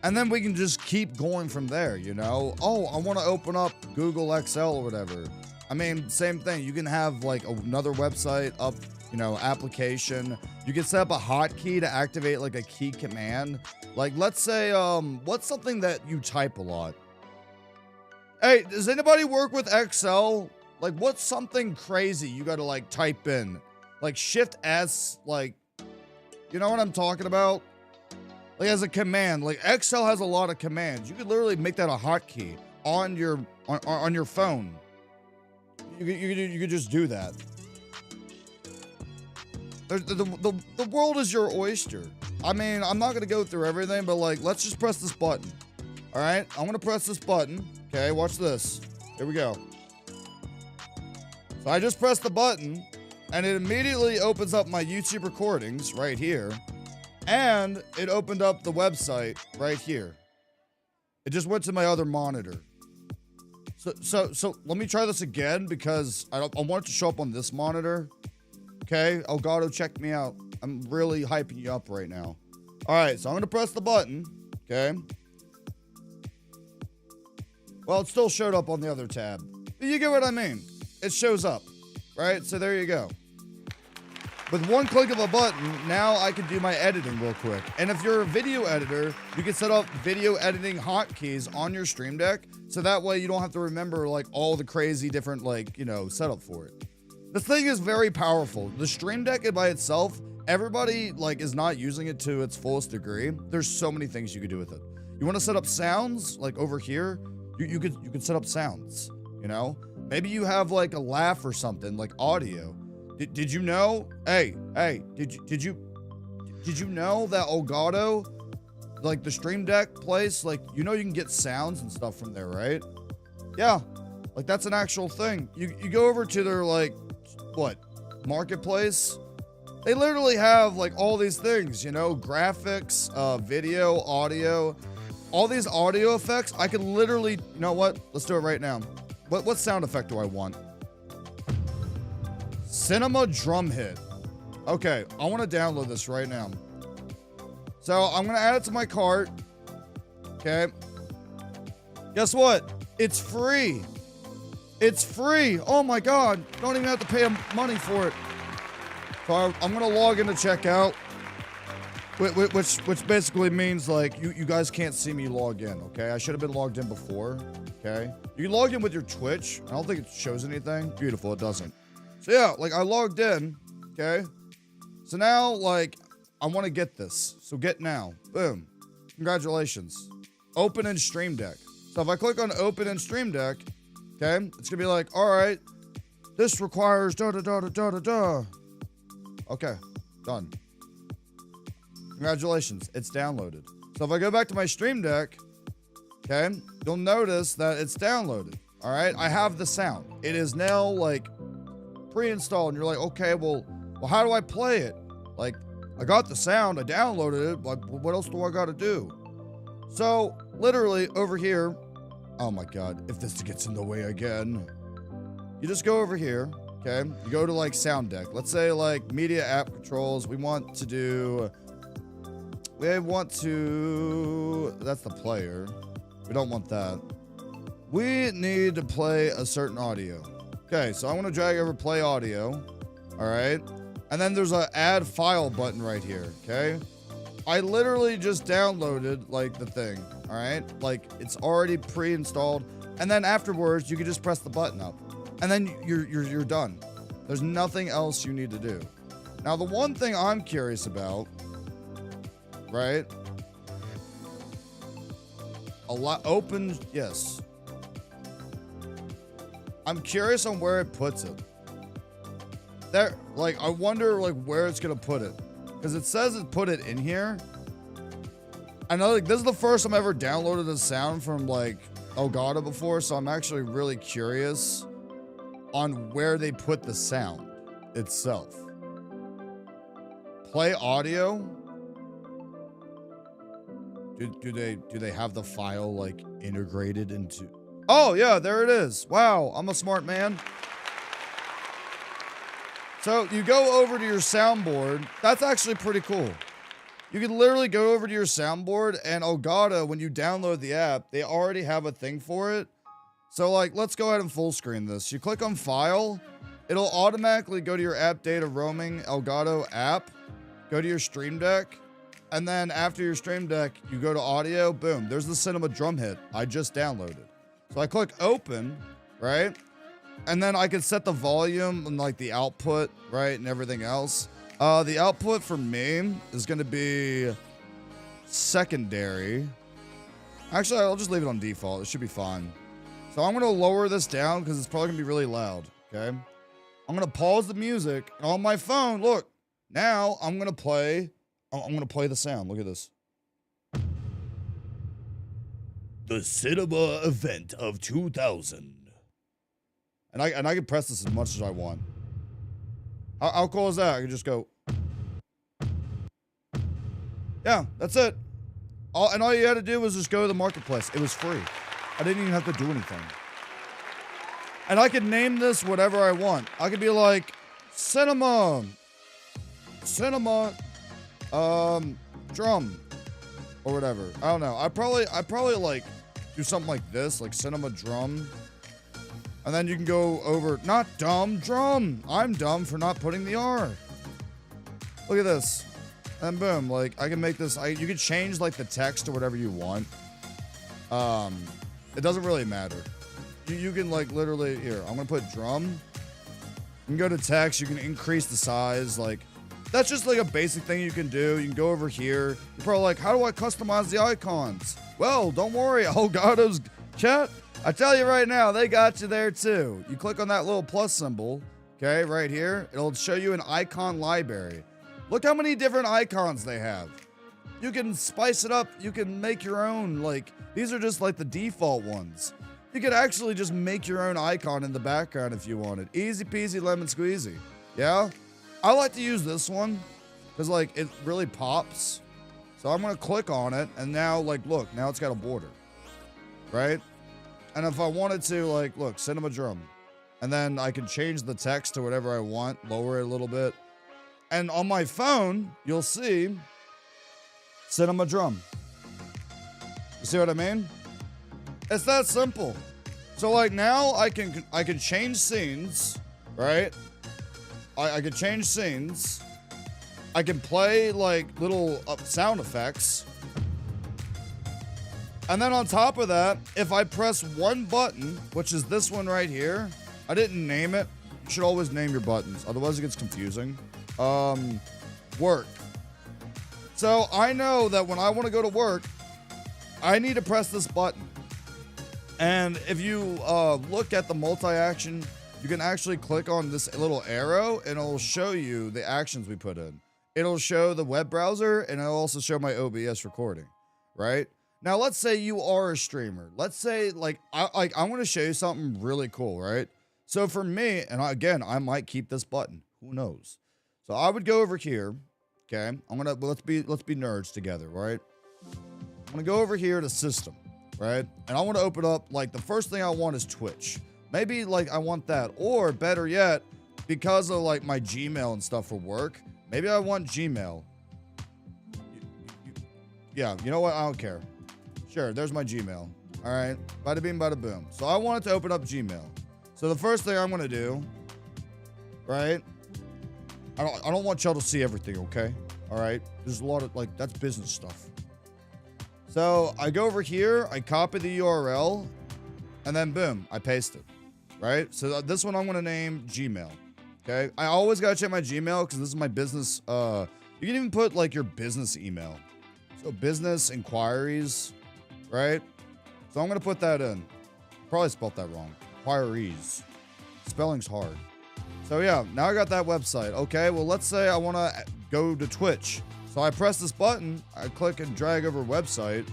And then we can just keep going from there, you know? Oh, I want to open up Google Excel or whatever. I mean, same thing. You can have like another website up, you know, application. You can set up a hotkey to activate like a key command. Like, let's say, what's something that you type a lot? Hey, does anybody work with Excel? Like, what's something crazy you got to like type in? Like Shift S, like, you know what I'm talking about? Like as a command, like Excel has a lot of commands. You could literally make that a hotkey on your phone. You could just do that. The world is your oyster. I mean, I'm not gonna go through everything, but like, let's just press this button. All right, I'm gonna press this button. Okay, watch this. Here we go. So I just pressed the button, and it immediately opens up my YouTube recordings right here. And it opened up the website right here. It just went to my other monitor. So let me try this again because I want it to show up on this monitor. Okay, Elgato, check me out. I'm really hyping you up right now. All right, so I'm gonna press the button. Okay. Well, it still showed up on the other tab. You get what I mean? It shows up, right? So there you go. With one click of a button, now I can do my editing real quick. And if you're a video editor, you can set up video editing hotkeys on your Stream Deck. So that way you don't have to remember like all the crazy different like, you know, setup for it. This thing is very powerful. The Stream Deck by itself, everybody like is not using it to its fullest degree. There's so many things you could do with it. You want to set up sounds like over here, you could set up sounds, you know? Maybe you have like a laugh or something like audio. Did you know? Hey, did you know that Elgato, like the Stream Deck place, like, you know, you can get sounds and stuff from there, right? Yeah, like that's an actual thing. You go over to their like, what, marketplace? They literally have like all these things, you know, graphics, video, audio, all these audio effects. I can literally, you know what? Let's do it right now. What sound effect do I want? Cinema drum hit. Okay, I want to download this right now. So I'm going to add it to my cart. Okay. Guess what? It's free. It's free. Oh my God. Don't even have to pay money for it. So I'm going to log into checkout, which basically means like you guys can't see me log in. Okay. I should have been logged in before. Okay. You can log in with your Twitch. I don't think it shows anything. Beautiful. It doesn't. So yeah, like I logged in, okay? So now, like, I want to get this. So get now. Boom. Congratulations. Open in Stream Deck. So if I click on Open in Stream Deck, okay, it's going to be like, all right, this requires da-da-da-da-da-da-da. Okay, done. Congratulations, it's downloaded. So if I go back to my Stream Deck, okay, you'll notice that it's downloaded. All right, I have the sound. It is now, like, pre-installed, and you're like, okay, well, how do I play it? Like, I got the sound, I downloaded it, like, what else do I got to do? So, literally, over here, oh my God, if this gets in the way again, you just go over here, okay? You go to, like, Sound Deck. Let's say, like, Media App Controls, that's the player. We don't want that. We need to play a certain audio. Okay, so I'm going to drag over play audio. All right. And then there's a add file button right here. Okay. I literally just downloaded like the thing. All right. Like it's already pre-installed. And then afterwards, you can just press the button up and then you're done. There's nothing else you need to do. Now, the one thing I'm curious about, right? Open. Yes. I'm curious on where it puts it. There, like, I wonder, like, where it's gonna put it. Because it says it put it in here. I know, like, this is the first time I ever downloaded a sound from, like, Elgato before, so I'm actually really curious on where they put the sound itself. Play audio? Do they have the file, like, integrated into... Oh, yeah, there it is. Wow, I'm a smart man. So you go over to your soundboard. That's actually pretty cool. You can literally go over to your soundboard, and Elgato, when you download the app, they already have a thing for it. So, like, let's go ahead and full screen this. You click on File. It'll automatically go to your App Data Roaming Elgato app. Go to your Stream Deck. And then after your Stream Deck, you go to Audio. Boom, there's the Cinema Drum Hit I just downloaded. So I click Open, right? And then I can set the volume and like the output, right? And everything else. The output for me is going to be secondary. Actually, I'll just leave it on default. It should be fine. So I'm going to lower this down because it's probably going to be really loud. Okay. I'm going to pause the music on my phone. Look, now I'm going to play the sound. Look at this. The cinema event of 2000. And I can press this as much as I want. How cool is that? I can just go. Yeah, that's it. And all you had to do was just go to the marketplace. It was free. I didn't even have to do anything. And I could name this whatever I want. I could be like, cinema, drum, or whatever. I don't know. I probably like do something like this, like cinema drum. And then you can go over, not dumb, drum. I'm dumb for not putting the R. Look at this. And boom, like I can make this, you can change like the text to whatever you want. It doesn't really matter. You can like literally, here, I'm gonna put drum. You can go to text, you can increase the size, like, that's just like a basic thing you can do. You can go over here. You're probably like, how do I customize the icons? Well, don't worry, Elgato's chat. I tell you right now, they got you there too. You click on that little plus symbol, okay, right here. It'll show you an icon library. Look how many different icons they have. You can spice it up. You can make your own. Like, these are just like the default ones. You could actually just make your own icon in the background if you wanted. Easy peasy lemon squeezy. Yeah? I like to use this one because, like, it really pops. So I'm going to click on it. And now, like, look. Now it's got a border. Right? And if I wanted to, like, look, cinema drum. And then I can change the text to whatever I want. Lower it a little bit. And on my phone, you'll see cinema drum. You see what I mean? It's that simple. So like now I can change scenes, right? I can change scenes. I can play like little sound effects. And then on top of that, if I press one button, which is this one right here, I didn't name it. You should always name your buttons, otherwise it gets confusing. Work. So I know that when I want to go to work, I need to press this button. And if you look at the multi-action, you can actually click on this little arrow and it'll show you the actions we put in. It'll show the web browser and it'll also show my OBS recording, right? Now, let's say you are a streamer. Let's say like I want to show you something really cool, right? So for me, and again, I might keep this button. Who knows? So I would go over here. Okay, let's be nerds together, right? I'm gonna go over here to system, right? And I want to open up, like, the first thing I want is Twitch. Maybe like I want that, or better yet, because of like my Gmail and stuff for work, maybe I want Gmail. Yeah, you know what? I don't care. Sure, there's my Gmail. All right, bada bing, bada boom. So I want it to open up Gmail. So the first thing I'm gonna do, right? I don't want y'all to see everything, okay? All right? There's a lot of, like, that's business stuff. So I go over here, I copy the URL, and then boom, I paste it, right? So this one I'm going to name Gmail, okay? I always got to check my Gmail because this is my business. You can even put, like, your business email. So business inquiries, right? So I'm going to put that in. Probably spelled that wrong. Inquiries. Spelling's hard. So yeah, now I got that website. Okay, well, let's say I want to go to Twitch. So I press this button, I click and drag over website.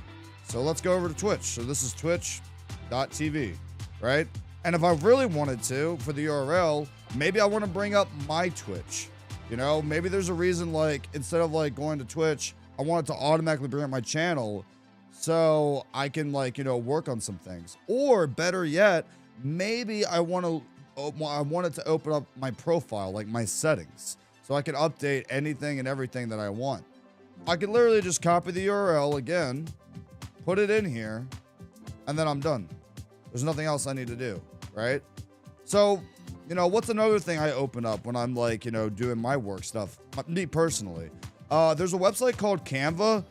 So let's go over to Twitch. So this is twitch.tv, right? And if I really wanted to, for the URL, maybe I want to bring up my Twitch. You know, maybe there's a reason, like, instead of like going to Twitch, I want it to automatically bring up my channel so I can, like, you know, work on some things. Or better yet, maybe I want it to open up my profile, like my settings, so I can update anything and everything that I want. I can literally just copy the URL again, put it in here, and then I'm done. There's nothing else I need to do, right? So, you know, what's another thing I open up when I'm, like, you know, doing my work stuff? Me personally. There's a website called Canva.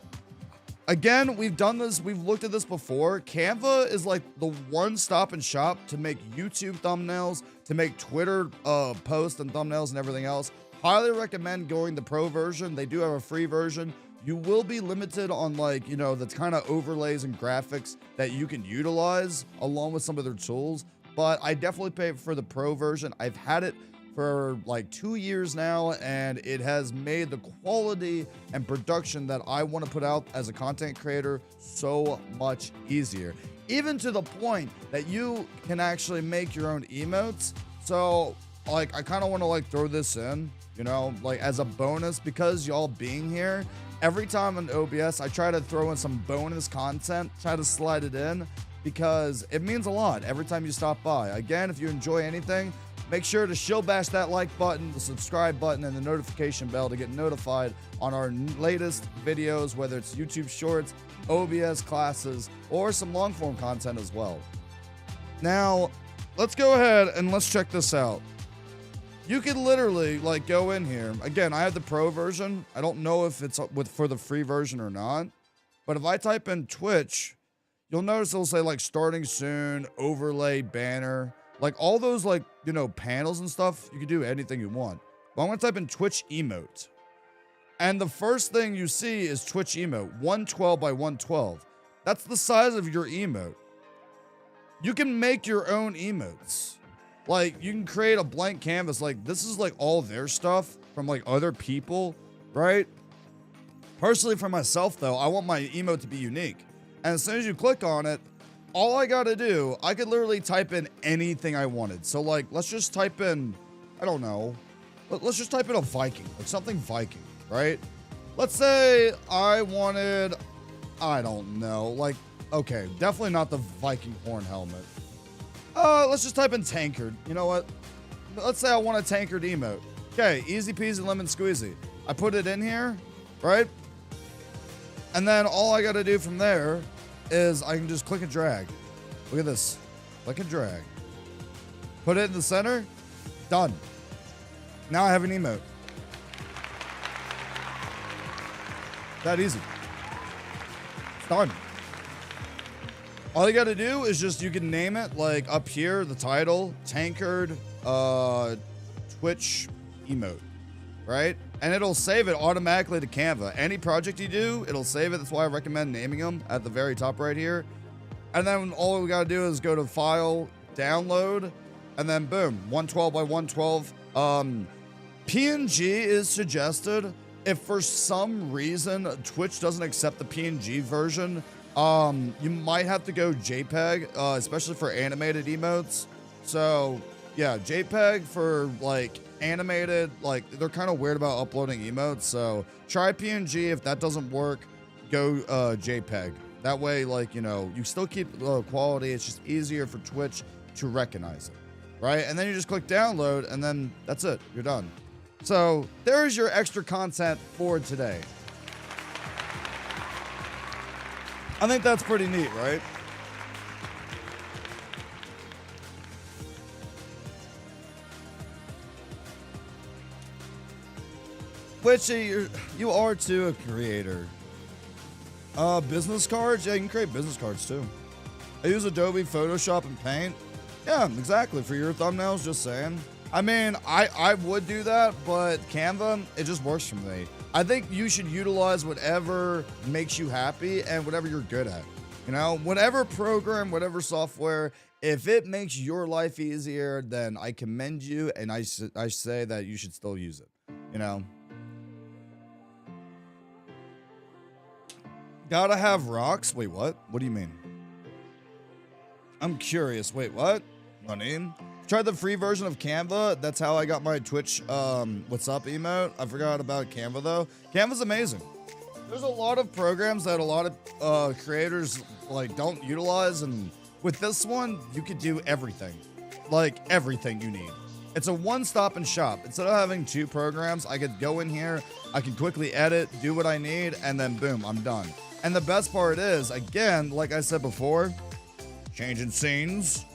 Again, we've done this. We've looked at this before. Canva is like the one-stop and shop to make YouTube thumbnails, to make Twitter posts and thumbnails and everything else. Highly recommend going the pro version. They do have a free version. You will be limited on, like, you know, the kind of overlays and graphics that you can utilize along with some of their tools. But I definitely pay for the pro version. I've had it for like 2 years now, and it has made the quality and production that I want to put out as a content creator so much easier, even to the point that you can actually make your own emotes. So, like, I kind of want to, like, throw this in, you know, like, as a bonus, because y'all being here. Every time on OBS, I try to throw in some bonus content, try to slide it in. because it means a lot every time you stop by. Again, if you enjoy anything, make sure to shill bash that like button, the subscribe button, and the notification bell to get notified on our latest videos, whether it's YouTube Shorts, OBS classes, or some long form content as well. Now, let's go ahead and let's check this out. You can literally like go in here. Again, I have the pro version. I don't know if it's for the free version or not. But if I type in Twitch, you'll notice it'll say like starting soon, overlay, banner, like all those like, you know, panels and stuff. You can do anything you want. But I'm going to type in Twitch emote. And the first thing you see is Twitch emote, 112 by 112. That's the size of your emote. You can make your own emotes. Like, you can create a blank canvas. Like, this is like all their stuff from like other people, right? Personally, for myself, though, I want my emote to be unique. And as soon as you click on it, all I got to do, I could literally type in anything I wanted. So, like, let's just type in, I don't know. Let's just type in a Viking, like something Viking, right? Let's say I wanted, I don't know, like, okay, definitely not the Viking horn helmet. Let's just type in tankard. You know what? Let's say I want a tankard emote. Okay, easy peasy lemon squeezy. I put it in here, right? And then all I got to do from there is I can just click and drag. Look at this. Click and drag. Put it in the center. Done. Now I have an emote. That easy. It's done. All you got to do is just, you can name it like up here, the title, tankard, Twitch emote, right? And it'll save it automatically to Canva. Any project you do, it'll save it. That's why I recommend naming them at the very top right here. And then all we got to do is go to file, download, and then boom, 112 by 112. PNG is suggested. If for some reason Twitch doesn't accept the PNG version, you might have to go JPEG, especially for animated emotes. So yeah, JPEG for like animated, like they're kind of weird about uploading emotes. So try PNG. If that doesn't work, go JPEG. That way, like, you know, you still keep low quality. It's just easier for Twitch to recognize it, right? And then you just click download, and then that's it. You're done. So there's your extra content for today. I think that's pretty neat, right? Which you are too a creator. Business cards? Yeah, you can create business cards too. I use Adobe Photoshop and Paint. Yeah, exactly. For your thumbnails, just saying. I mean, I would do that, but Canva, it just works for me. I think you should utilize whatever makes you happy and whatever you're good at. You know, whatever program, whatever software, if it makes your life easier, then I commend you, and I say that you should still use it, you know? Gotta have rocks? Wait, what? What do you mean? I'm curious. Wait, what? Money? Tried the free version of Canva. That's how I got my Twitch what's up emote. I forgot about Canva though. Canva's amazing. There's a lot of programs that a lot of creators like don't utilize, and with this one, you could do everything. Like everything you need. It's a one-stop and shop. Instead of having two programs, I could go in here, I can quickly edit, do what I need, and then boom, I'm done. And the best part is, again, like I said before, changing scenes.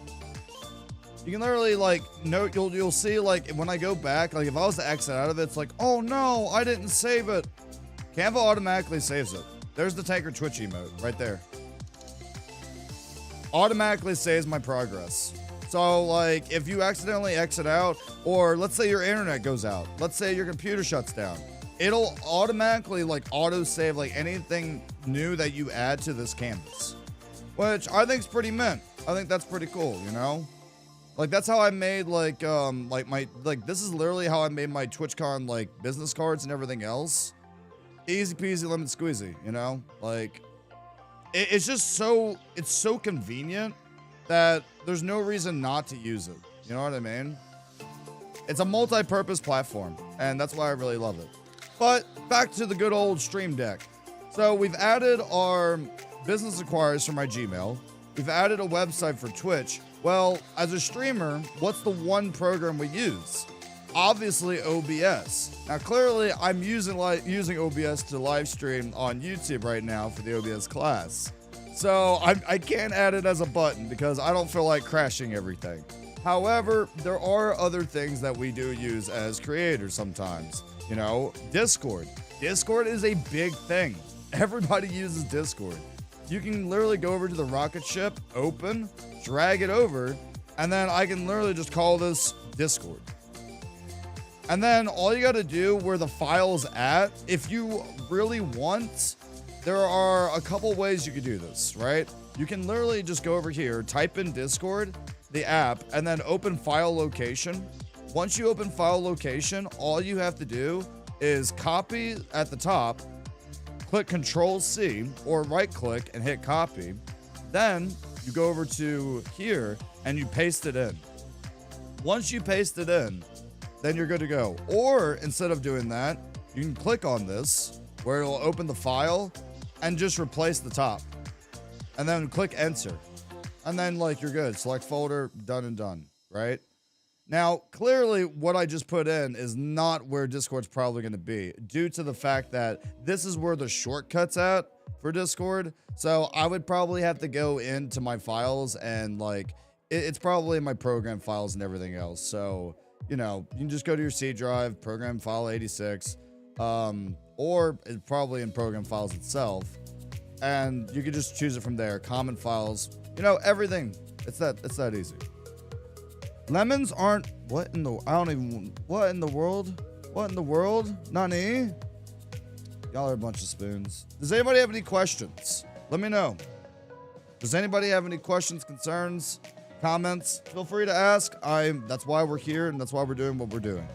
You can literally like note, you'll see like when I go back, like if I was to exit out of it, it's like, oh no, I didn't save it. Canva automatically saves it. There's the Tankard Twitch emote right there. Automatically saves my progress. So like if you accidentally exit out, or let's say your internet goes out, let's say your computer shuts down, it'll automatically like auto save like anything new that you add to this canvas, which I think is pretty mint. I think that's pretty cool, you know? Like that's how I made like this is literally how I made my TwitchCon like business cards and everything else. Easy peasy lemon squeezy, you know? Like it's just so, it's so convenient that there's no reason not to use it. You know what I mean? It's a multi-purpose platform, and that's why I really love it. But back to the good old Stream Deck. So we've added our business acquires for my Gmail. We've added a website for Twitch. Well, as a streamer, what's the one program we use? Obviously OBS. Now clearly I'm using OBS to live stream on YouTube right now for the OBS class. So I can't add it as a button because I don't feel like crashing everything. However, there are other things that we do use as creators sometimes. You know, Discord. Discord is a big thing. Everybody uses Discord. You can literally go over to the rocket ship, open, drag it over, and then I can literally just call this Discord. And then all you got to do where the file's at, if you really want, there are a couple ways you could do this, right? You can literally just go over here, type in Discord, the app, and then open file location. Once you open file location, all you have to do is copy at the top, click Control-C, or right-click and hit copy. Then you go over to here and you paste it in. Once you paste it in, then you're good to go. Or instead of doing that, you can click on this where it'll open the file and just replace the top. And then click enter. And then like you're good. Select folder, done and done, right? Now, clearly what I just put in is not where Discord's probably going to be due to the fact that this is where the shortcut's at for Discord. So I would probably have to go into my files and like, it's probably in my program files and everything else. So, you know, you can just go to your C drive, program file 86, or it's probably in program files itself. And you can just choose it from there. Common files, you know, everything. It's that easy. Lemons aren't, what in the world? Nani? Y'all are a bunch of spoons. Does anybody have any questions? Let me know. Does anybody have any questions, concerns, comments? Feel free to ask. That's why we're here and that's why we're doing what we're doing.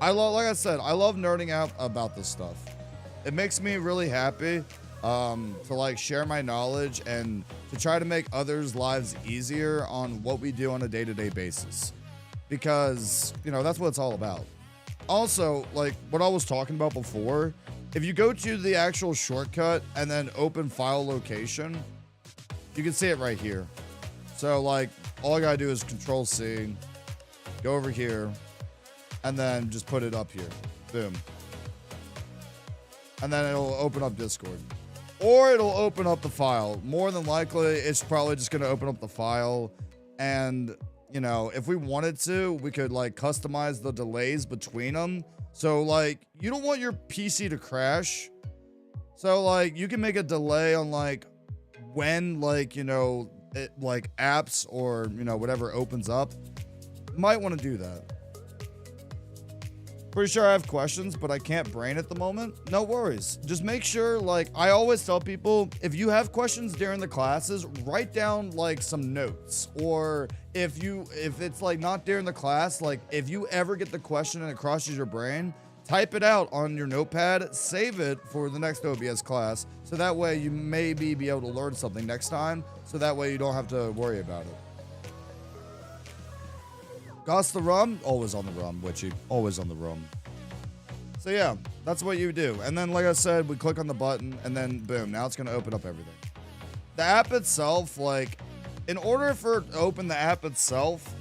Like I said, I love nerding out about this stuff. It makes me really happy to like share my knowledge and to try to make others' lives easier on what we do on a day-to-day basis. Because, you know, that's what it's all about. Also, like what I was talking about before, if you go to the actual shortcut and then open file location, you can see it right here. So like all I gotta do is Control-C, go over here, and then just put it up here. Boom. And then it'll open up Discord. Or it'll open up the file. More than likely, it's probably just gonna open up the file. And, you know, if we wanted to, we could like customize the delays between them. So like, you don't want your PC to crash. So like, you can make a delay on like when like, you know, it, like apps or, you know, whatever opens up. Might want to do that. Pretty sure I have questions, but I can't brain at the moment. No worries. Just make sure, like, I always tell people, if you have questions during the classes, write down, like, some notes. Or if it's, like, not during the class, like, if you ever get the question and it crosses your brain, type it out on your notepad, save it for the next OBS class, so that way you maybe be able to learn something next time, so that way you don't have to worry about it. Goss the rum? Always on the rum, Witchy. Always on the rum. So yeah, that's what you do. And then, like I said, we click on the button, and then boom, now it's going to open up everything. The app itself, like, in order for it to open the app itself,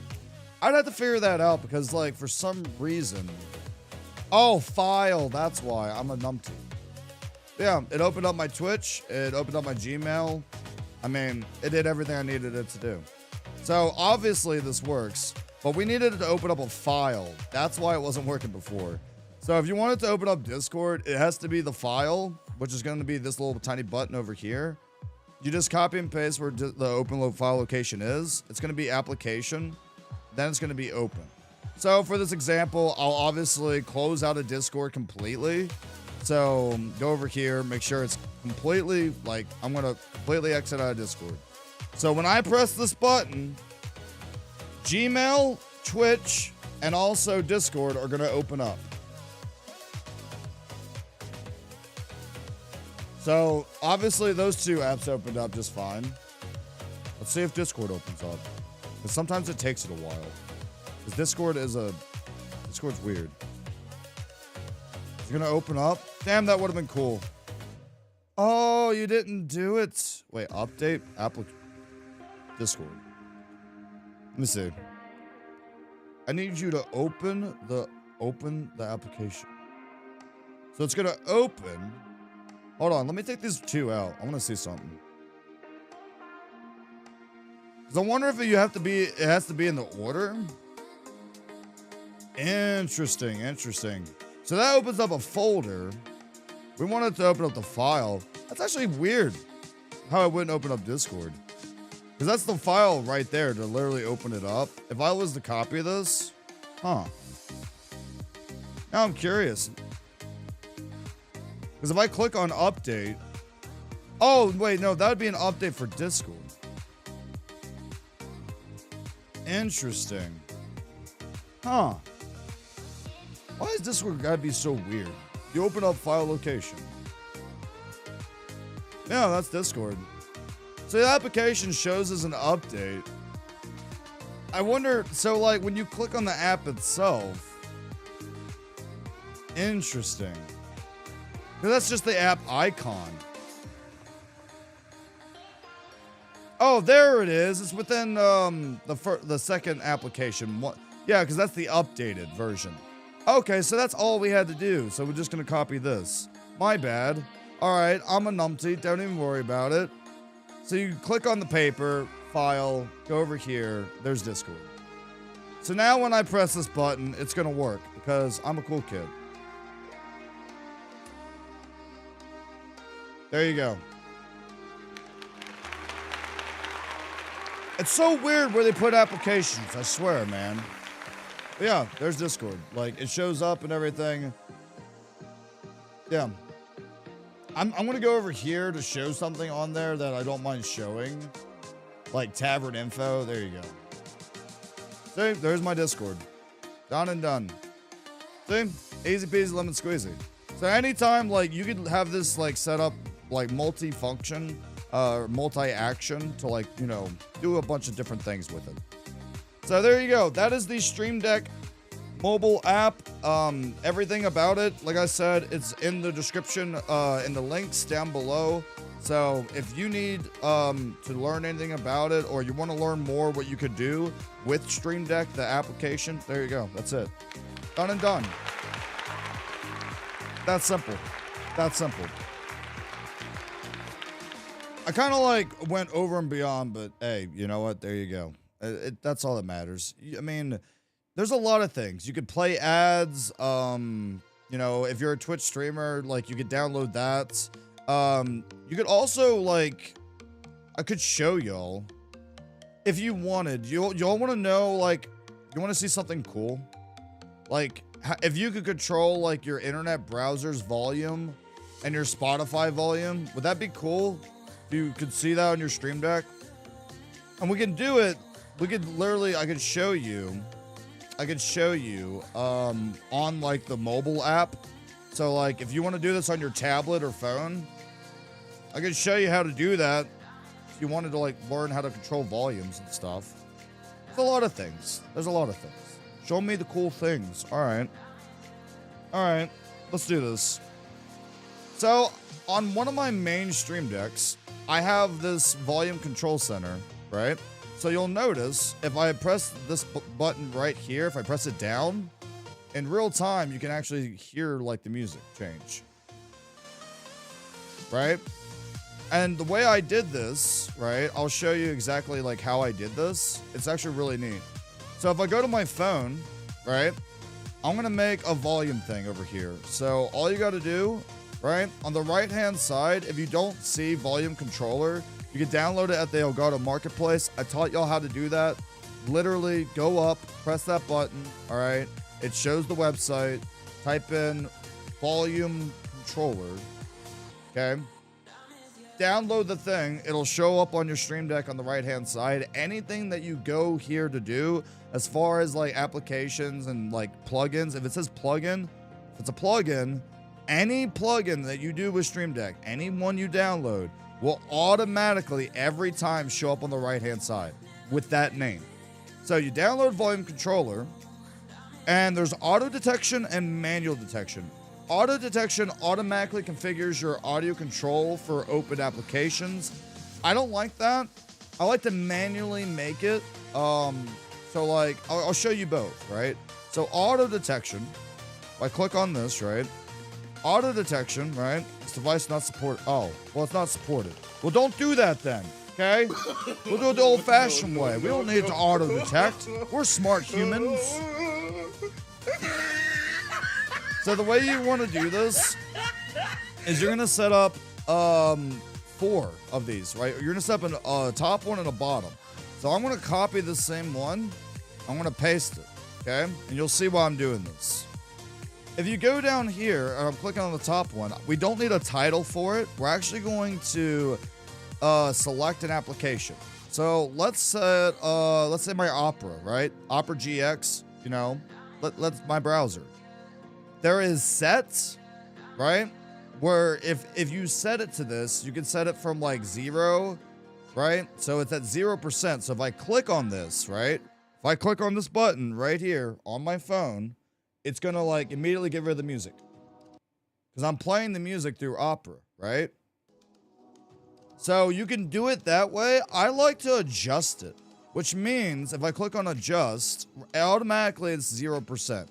I'd have to figure that out because, like, for some reason... Oh, file. That's why. I'm a numpty. Yeah, it opened up my Twitch. It opened up my Gmail. I mean, it did everything I needed it to do. So, obviously, this works. But we needed it to open up a file. That's why it wasn't working before. So if you want it to open up Discord, it has to be the file, which is going to be this little tiny button over here. You just copy and paste where the open file location is. It's going to be application. Then it's going to be open. So for this example, I'll obviously close out of Discord completely. So go over here, make sure it's completely, like, I'm going to completely exit out of Discord. So when I press this button... Gmail, Twitch, and also Discord are going to open up. So, obviously, those two apps opened up just fine. Let's see if Discord opens up. Because sometimes it takes it a while. Because Discord's weird. It's going to open up. Damn, that would have been cool. Oh, you didn't do it. Wait, update? Discord. Let me see. I need you to open the application. So it's gonna open. Hold on, let me take these two out. I want to see something. Cause I wonder if it has to be in the order. Interesting. So that opens up a folder. We wanted to open up the file. That's actually weird how it wouldn't open up Discord. Because that's the file right there to literally open it up. If I was to copy this, huh? Now I'm curious. Because if I click on update, oh, wait, no, that would be an update for Discord. Interesting. Huh. Why is Discord gotta be so weird? You open up file location. Yeah, that's Discord. So the application shows as an update. I wonder, so like when you click on the app itself, interesting. That's just the app icon. Oh, there it is. It's within the second application. Yeah, because that's the updated version. Okay, so that's all we had to do. So we're just going to copy this. My bad. All right, I'm a numpty. Don't even worry about it. So you click on the paper, file, go over here. There's Discord. So now when I press this button, it's going to work because I'm a cool kid. There you go. It's so weird where they put applications, I swear, man. But yeah, there's Discord. Like, it shows up and everything. Yeah. I'm going to go over here to show something on there that I don't mind showing. Like tavern info. There you go. See, there's my Discord. Done and done. See? Easy peasy lemon squeezy. So anytime, like, you could have this, like, set up, like, multi-function, multi-action to, like, you know, do a bunch of different things with it. So there you go. That is the Stream Deck mobile app. Everything about it, like I said, it's in the description, in the links down below. So if you need to learn anything about it, or you want to learn more what you could do with Stream Deck, the application, there you go. That's it. Done and done. That's simple. That's simple. I kind of like went over and beyond, but hey, you know what? There you go. That's all that matters. I mean, there's a lot of things. You could play ads. You know, if you're a Twitch streamer, like, you could download that. You could also, like, I could show y'all if you wanted. Y'all want to know, like, you want to see something cool? Like, if you could control, like, your internet browser's volume and your Spotify volume, would that be cool? If you could see that on your Stream Deck? And we can do it. We could literally, I could show you on, like, the mobile app. So, like, if you want to do this on your tablet or phone, I could show you how to do that. If you wanted to, like, learn how to control volumes and stuff. There's a lot of things. Show me the cool things. All right, let's do this. So, on one of my main Stream Decks, I have this volume control center, right? So you'll notice if I press this button right here, if I press it down, in real time, you can actually hear, like, the music change. Right? And the way I did this, right, I'll show you exactly, like, how I did this. It's actually really neat. So if I go to my phone, right, I'm going to make a volume thing over here. So all you got to do, right, on the right-hand side, if you don't see volume controller, you can download it at the Elgato Marketplace. I taught y'all how to do that. Literally, go up, press that button, all right? It shows the website. Type in volume controller, okay? Download the thing. It'll show up on your Stream Deck on the right-hand side. Anything that you go here to do, as far as, like, applications and, like, plugins, if it says plugin, if it's a plugin, any plugin that you do with Stream Deck, any one you download, will automatically every time show up on the right-hand side with that name. So you download volume controller, and there's auto detection and manual detection. Auto detection automatically configures your audio control for open applications. I don't like that. I like to manually make it. So like, I'll show you both, right? So auto detection, if I click on this, right? Auto detection, right? This device not support. Oh, well, it's not supported. Well, don't do that then, okay? We'll do it the old-fashioned way. We don't need to auto detect. We're smart humans. So the way you want to do this is you're gonna set up 4 of these, right? You're gonna set up a top one and a bottom. So I'm gonna copy the same one. I'm gonna paste it, okay? And you'll see why I'm doing this. If you go down here, and I'm clicking on the top one, we don't need a title for it. We're actually going to select an application. So let's say my Opera, right? Opera GX, you know, let's my browser. There is sets, right? Where if you set it to this, you can set it from like 0, right? So it's at 0%. So if I click on this, right? If I click on this button right here on my phone, it's gonna like immediately get rid of the music. Because I'm playing the music through Opera, right? So you can do it that way. I like to adjust it, which means if I click on adjust, automatically it's 0%.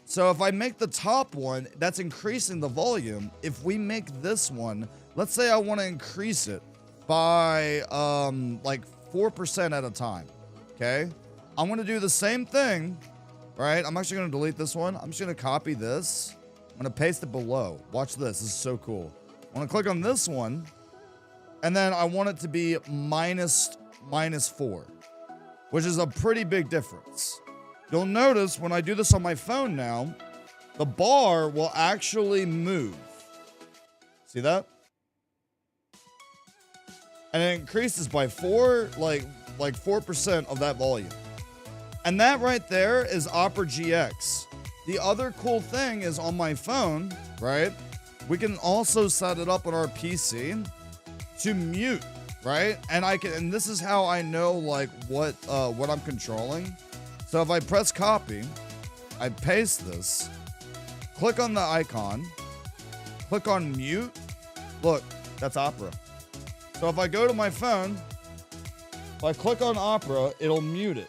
So if I make the top one, that's increasing the volume. If we make this one, let's say I want to increase it by like 4% at a time, okay? I'm going to do the same thing, right? I'm actually going to delete this one. I'm just going to copy this. I'm going to paste it below. Watch this. This is so cool. I'm going to click on this one, and then I want it to be minus 4, which is a pretty big difference. You'll notice when I do this on my phone now, the bar will actually move. See that? And it increases by 4% of that volume. And that right there is Opera GX. The other cool thing is on my phone, right? We can also set it up on our PC to mute, right? And this is how I know like what I'm controlling. So if I press copy, I paste this, click on the icon, click on mute. Look, that's Opera. So if I go to my phone, if I click on Opera, it'll mute it.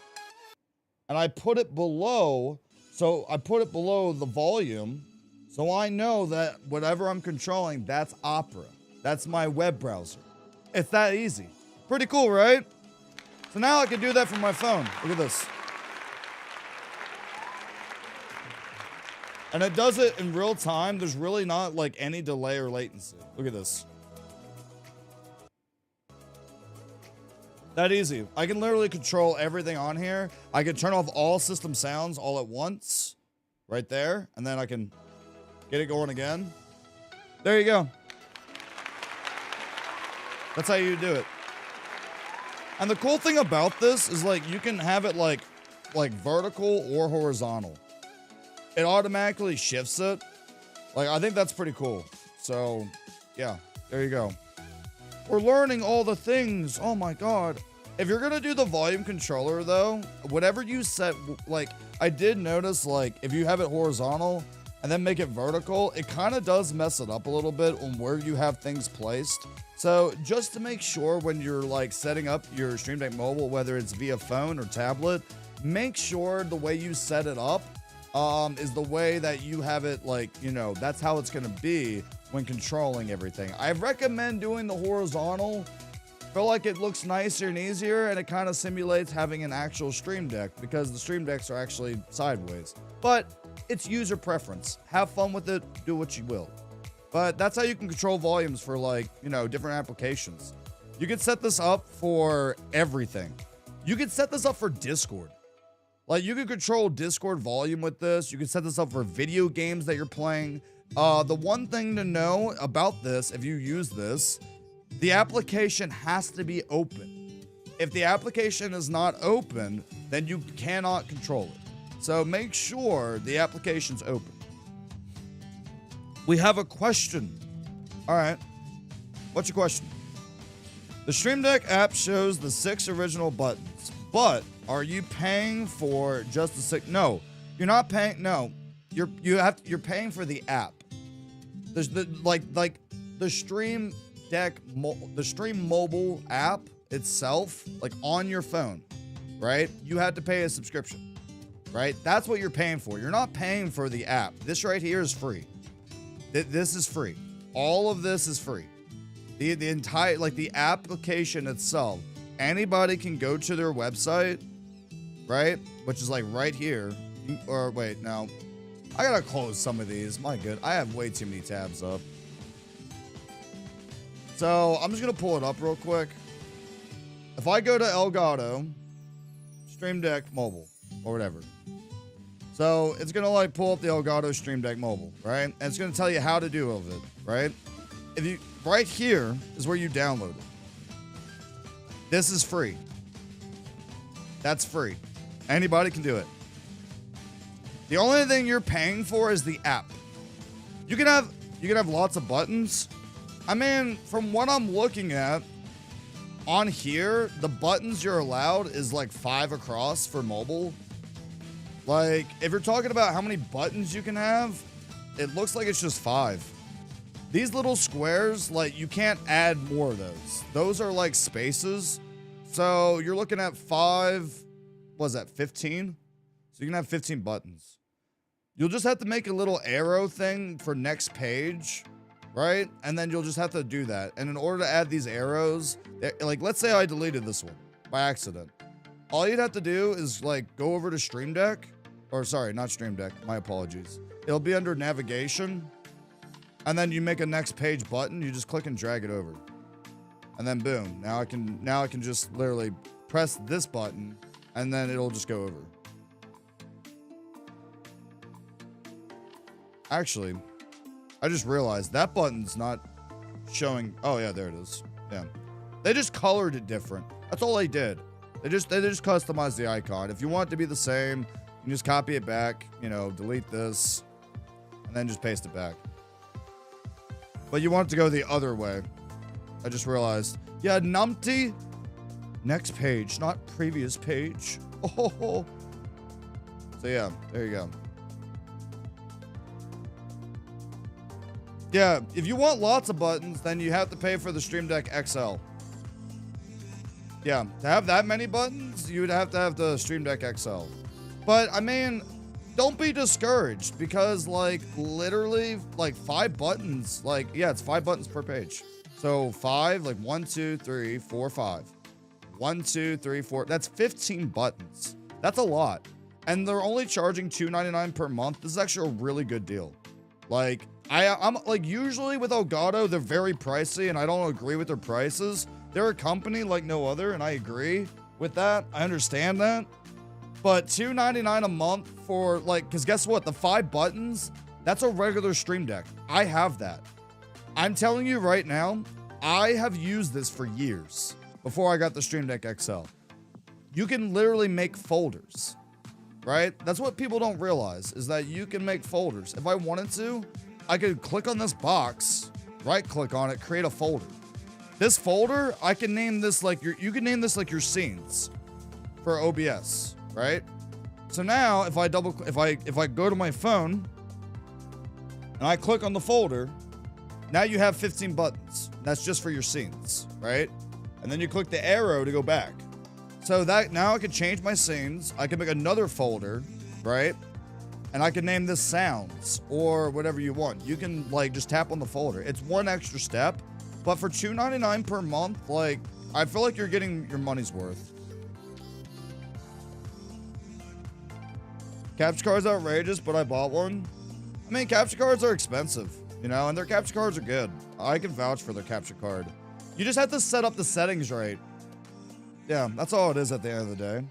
And I put it below, so I put it below the volume, so I know that whatever I'm controlling, that's Opera. That's my web browser. It's that easy. Pretty cool, right? So now I can do that from my phone. Look at this. And it does it in real time. There's really not like any delay or latency. Look at this. That easy. I can literally control everything on here. I can turn off all system sounds all at once. Right there. And then I can get it going again. There you go. That's how you do it. And the cool thing about this is like you can have it like vertical or horizontal. It automatically shifts it. Like, I think that's pretty cool. So, yeah, there you go. We're learning all the things. Oh my God. If you're gonna do the volume controller though, whatever you set, like, I did notice, like, if you have it horizontal and then make it vertical, it kind of does mess it up a little bit on where you have things placed. So, just to make sure when you're, like, setting up your Stream Deck Mobile, whether it's via phone or tablet, make sure the way you set it up is the way that you have it, like, you know, that's how it's going to be when controlling everything. I recommend doing the horizontal. Feel like it looks nicer and easier, and it kind of simulates having an actual Stream Deck because the Stream Decks are actually sideways. But it's user preference. Have fun with it. Do what you will. But that's how you can control volumes for, like, you know, different applications. You can set this up for everything. You can set this up for Discord. Like, you can control Discord volume with this. You can set this up for video games that you're playing. The one thing to know about this, if you use this, the application has to be open. If the application is not open, then you cannot control it. So make sure the application's open. We have a question. All right. What's your question? The Stream Deck app shows the 6 original buttons, but are you paying for just the 6? No, you're not paying. No, you're paying for the app. There's the like the Stream Deck the Stream Mobile app itself, like on your phone, right? You had to pay a subscription, right? That's what you're paying for. You're not paying for the app. This right here is free. This is free. All of this is free. The entire, like the application itself, anybody can go to their website, right? Which is like right here. Or wait, now I gotta close some of these. My good, I have way too many tabs up. So I'm just gonna pull it up real quick. If I go to Elgato, Stream Deck Mobile, or whatever. So it's gonna like pull up the Elgato Stream Deck Mobile, right? And it's gonna tell you how to do all of it, right? If you, right here is where you download it. This is free. That's free. Anybody can do it. The only thing you're paying for is the app. You can have lots of buttons. I mean, from what I'm looking at on here, the buttons you're allowed is like 5 across for mobile. Like, if you're talking about how many buttons you can have, it looks like it's just 5. These little squares, like, you can't add more of those. Those are like spaces. So you're looking at 5, what is that, 15? So you can have 15 buttons. You'll just have to make a little arrow thing for next page, right? And then you'll just have to do that. And in order to add these arrows, like, let's say I deleted this one by accident. All you'd have to do is like go over to Stream Deck, or sorry, not Stream Deck, my apologies. It'll be under navigation. And then you make a next page button, you just click and drag it over. And then boom, now I can just literally press this button and then it'll just go over. Actually, I just realized that button's not showing. Oh yeah, there it is. Yeah. They just colored it different. That's all they did. They just customized the icon. If you want it to be the same, you just copy it back, you know, delete this, and then just paste it back. But you want it to go the other way. I just realized. Yeah, numpty. Next page, not previous page. Oh. So yeah, there you go. Yeah, if you want lots of buttons, then you have to pay for the Stream Deck XL. Yeah, to have that many buttons, you would have to have the Stream Deck XL. But, I mean, don't be discouraged because, like, literally, like, 5 buttons, like, yeah, it's 5 buttons per page. So, 5, like, 1, 2, 3, 4, 5. 1, 2, 3, 4. That's 15 buttons. That's a lot. And they're only charging $2.99 per month. This is actually a really good deal. Like, I'm like, usually with Elgato, they're very pricey, and I don't agree with their prices. They're a company like no other, and I agree with that. I understand that. But $2.99 a month for, like, because guess what? The 5 buttons, that's a regular Stream Deck. I have that. I'm telling you right now, I have used this for years before I got the Stream Deck XL. You can literally make folders, right? That's what people don't realize, is that you can make folders. If I wanted to, I could click on this box, right click on it, create a folder. This folder, I can name this like you can name this like your scenes for OBS, right? So now if I go to my phone and I click on the folder, now you have 15 buttons. That's just for your scenes, right? And then you click the arrow to go back. So that now I can change my scenes. I can make another folder, right? And I can name this sounds or whatever you want. You can like just tap on the folder. It's one extra step, but for $2.99 per month, like I feel like you're getting your money's worth. Capture card's outrageous, but I bought one. I mean, capture cards are expensive, you know, and their capture cards are good. I can vouch for their capture card. You just have to set up the settings right. Yeah, that's all it is at the end of the day.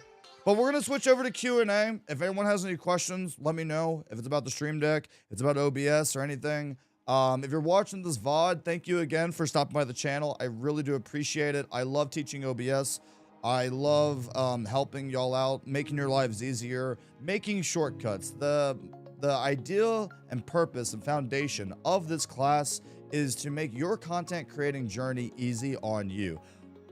But we're going to switch over to Q&A. If anyone has any questions, let me know. If it's about the Stream Deck, if it's about OBS or anything. If you're watching this VOD, thank you again for stopping by the channel. I really do appreciate it. I love teaching OBS. I love helping y'all out, making your lives easier, making shortcuts. The idea and purpose and foundation of this class is to make your content creating journey easy on you.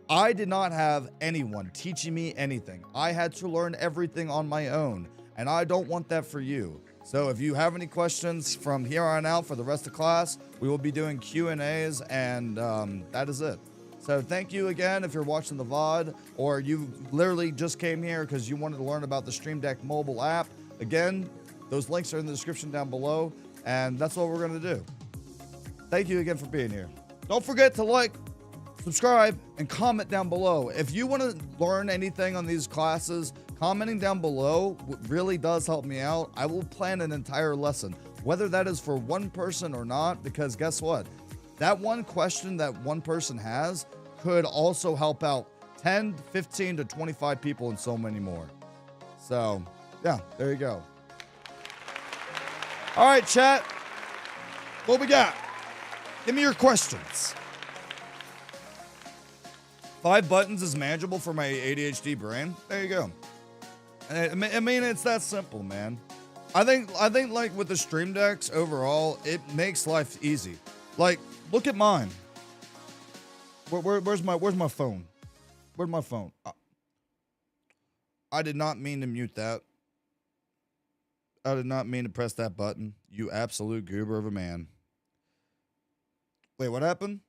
I did not have anyone teaching me anything. I had to learn everything on my own, and I don't want that for you. So if you have any questions from here on out for the rest of class, we will be doing Q&As, and that is it. So thank you again if you're watching the VOD or you literally just came here because you wanted to learn about the Stream Deck mobile app. Again, those links are in the description down below, and that's what we're going to do. Thank you again for being here. Don't forget to like, subscribe, and comment down below. If you want to learn anything on these classes, commenting down below really does help me out. I will plan an entire lesson, whether that is for one person or not, because guess what? That one question that one person has could also help out 10, 15 to 25 people and so many more. So, yeah, there you go. All right, chat. What we got? Give me your questions. 5 buttons is manageable for my ADHD brain. There you go. I mean, it's that simple, man. I think like with the Stream Decks overall, it makes life easy. Like, look at mine. Where's my phone? Where's my phone? I did not mean to mute that. I did not mean to press that button. You absolute goober of a man. Wait, what happened?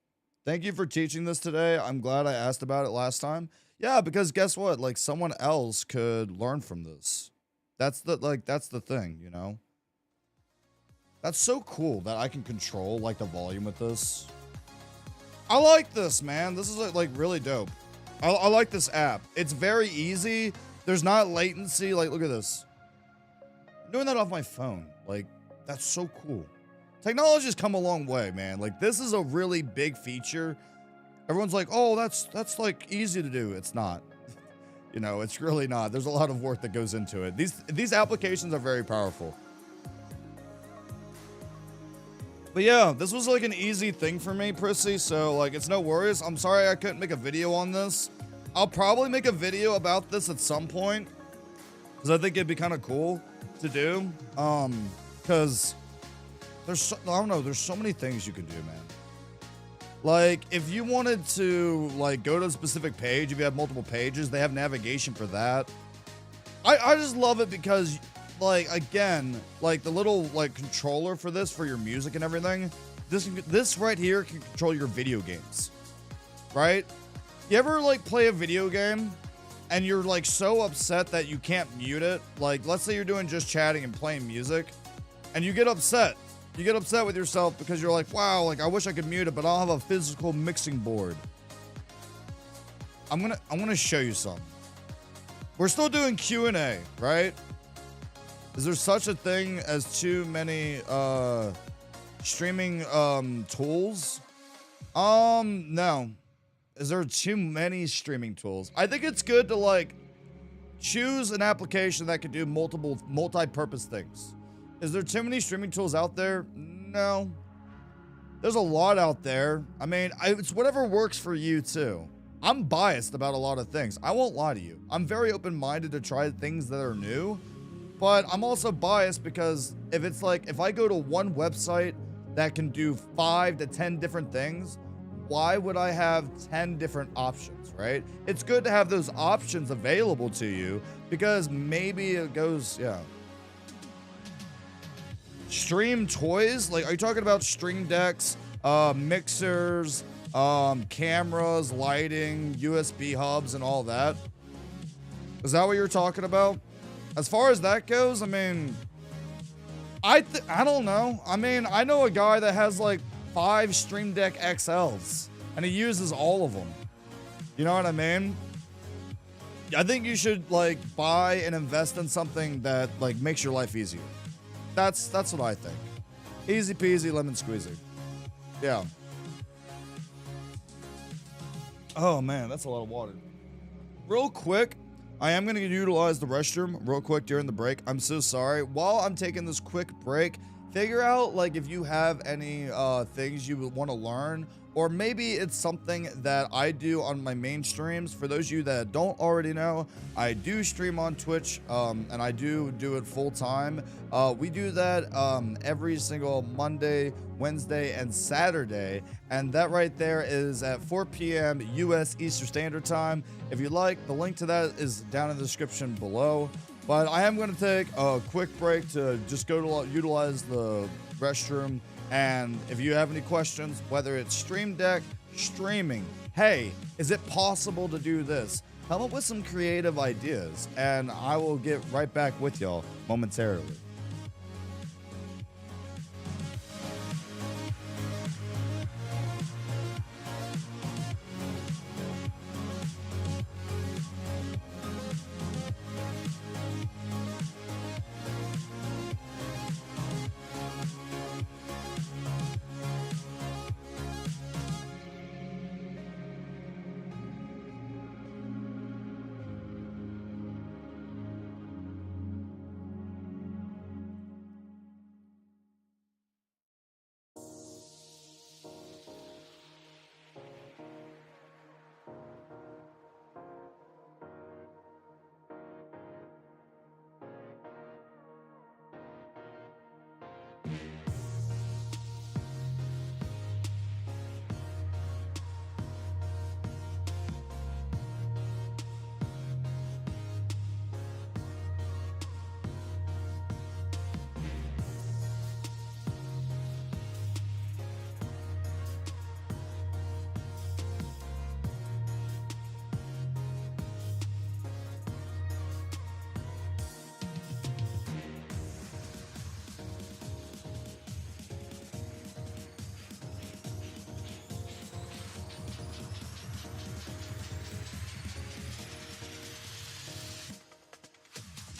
Thank you for teaching this today. I'm glad I asked about it last time. Yeah, because guess what? Like, someone else could learn from this. That's the thing, you know? That's so cool that I can control, like, the volume with this. I like this, man. This is, like really dope. I like this app. It's very easy. There's not latency. Like, look at this. I'm doing that off my phone. Like, that's so cool. Technology's come a long way, man. Like, this is a really big feature. Everyone's like, oh, that's like easy to do. It's not. You know, it's really not. There's a lot of work that goes into it. These applications are very powerful. But yeah, this was like an easy thing for me, Prissy. So like, it's no worries. I'm sorry I couldn't make a video on this. I'll probably make a video about this at some point, because I think it'd be kind of cool to do. Because I don't know, there's so many things you can do, man. Like, if you wanted to, like, go to a specific page, if you have multiple pages, they have navigation for that. I just love it because, like, again, like, the little, like, controller for this, for your music and everything, this right here can control your video games, right? You ever, like, play a video game and you're, like, so upset that you can't mute it? Like, let's say you're doing just chatting and playing music, and you get upset. You get upset with yourself because you're like, wow, like, I wish I could mute it, but I don't have a physical mixing board. I'm gonna show you something. We're still doing Q&A, right? Is there such a thing as too many streaming tools? No. Is there too many streaming tools? I think it's good to, like, choose an application that can do multi-purpose things. Is there too many streaming tools out there? No. There's a lot out there. I mean, it's whatever works for you too. I'm biased about a lot of things. I won't lie to you. I'm very open-minded to try things that are new, but I'm also biased because if I go to one website that can do 5 to 10 different things, why would I have 10 different options, right? It's good to have those options available to you because maybe it goes, yeah. Stream toys? Like, are you talking about stream decks, mixers, cameras, lighting, USB hubs, and all that? Is that what you're talking about? As far as that goes, I mean, I don't know. I mean, I know a guy that has like 5 Stream Deck XLs, and he uses all of them. You know what I mean? I think you should like buy and invest in something that like makes your life easier. That's what I think. Easy peasy, lemon squeezy. Yeah. Oh man, that's a lot of water. Real quick, I am going to utilize the restroom real quick during the break. I'm so sorry. While I'm taking this quick break, figure out like if you have any things you would want to learn, or maybe it's something that I do on my main streams. For those of you that don't already know, I do stream on Twitch, and I do it full time. We do that every single Monday, Wednesday, and Saturday, and that right there is at 4 p.m. U.S. Eastern Standard Time. If you'd like, the link to that is down in the description below. But I am going to take a quick break to just go to utilize the restroom. And if you have any questions, whether it's Stream Deck, streaming, hey, is it possible to do this? Come up with some creative ideas, and I will get right back with y'all momentarily.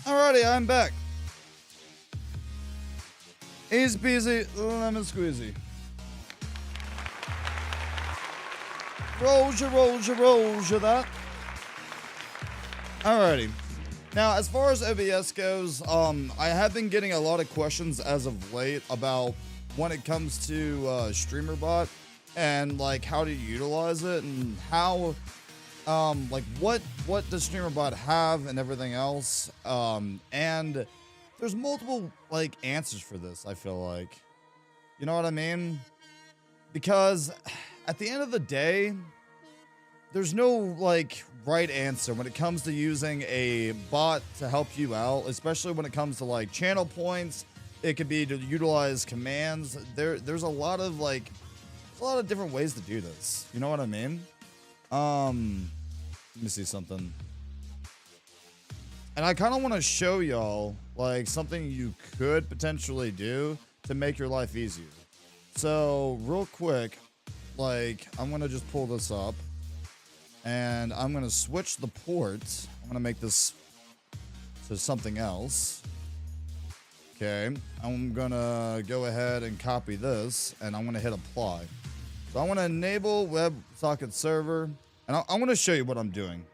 Alrighty, I'm back. Easy peasy, lemon squeezy. Rolls you that. Alrighty. Now, as far as OBS goes, I have been getting a lot of questions as of late about when it comes to StreamerBot and like how to utilize it and how like what does StreamerBot have and everything else. And there's multiple like answers for this, I feel like. You know what I mean? Because at the end of the day, there's no like right answer when it comes to using a bot to help you out, especially when it comes to like channel points. It could be to utilize commands. There's a lot of like a lot of different ways to do this. You know what I mean? Let me see something. And I kind of want to show y'all like something you could potentially do to make your life easier. So real quick, like I'm going to just pull this up and I'm going to switch the port. I'm going to make this to something else. Okay. I'm going to go ahead and copy this and I'm going to hit apply. So I want to enable WebSocket server. And I want to show you what I'm doing.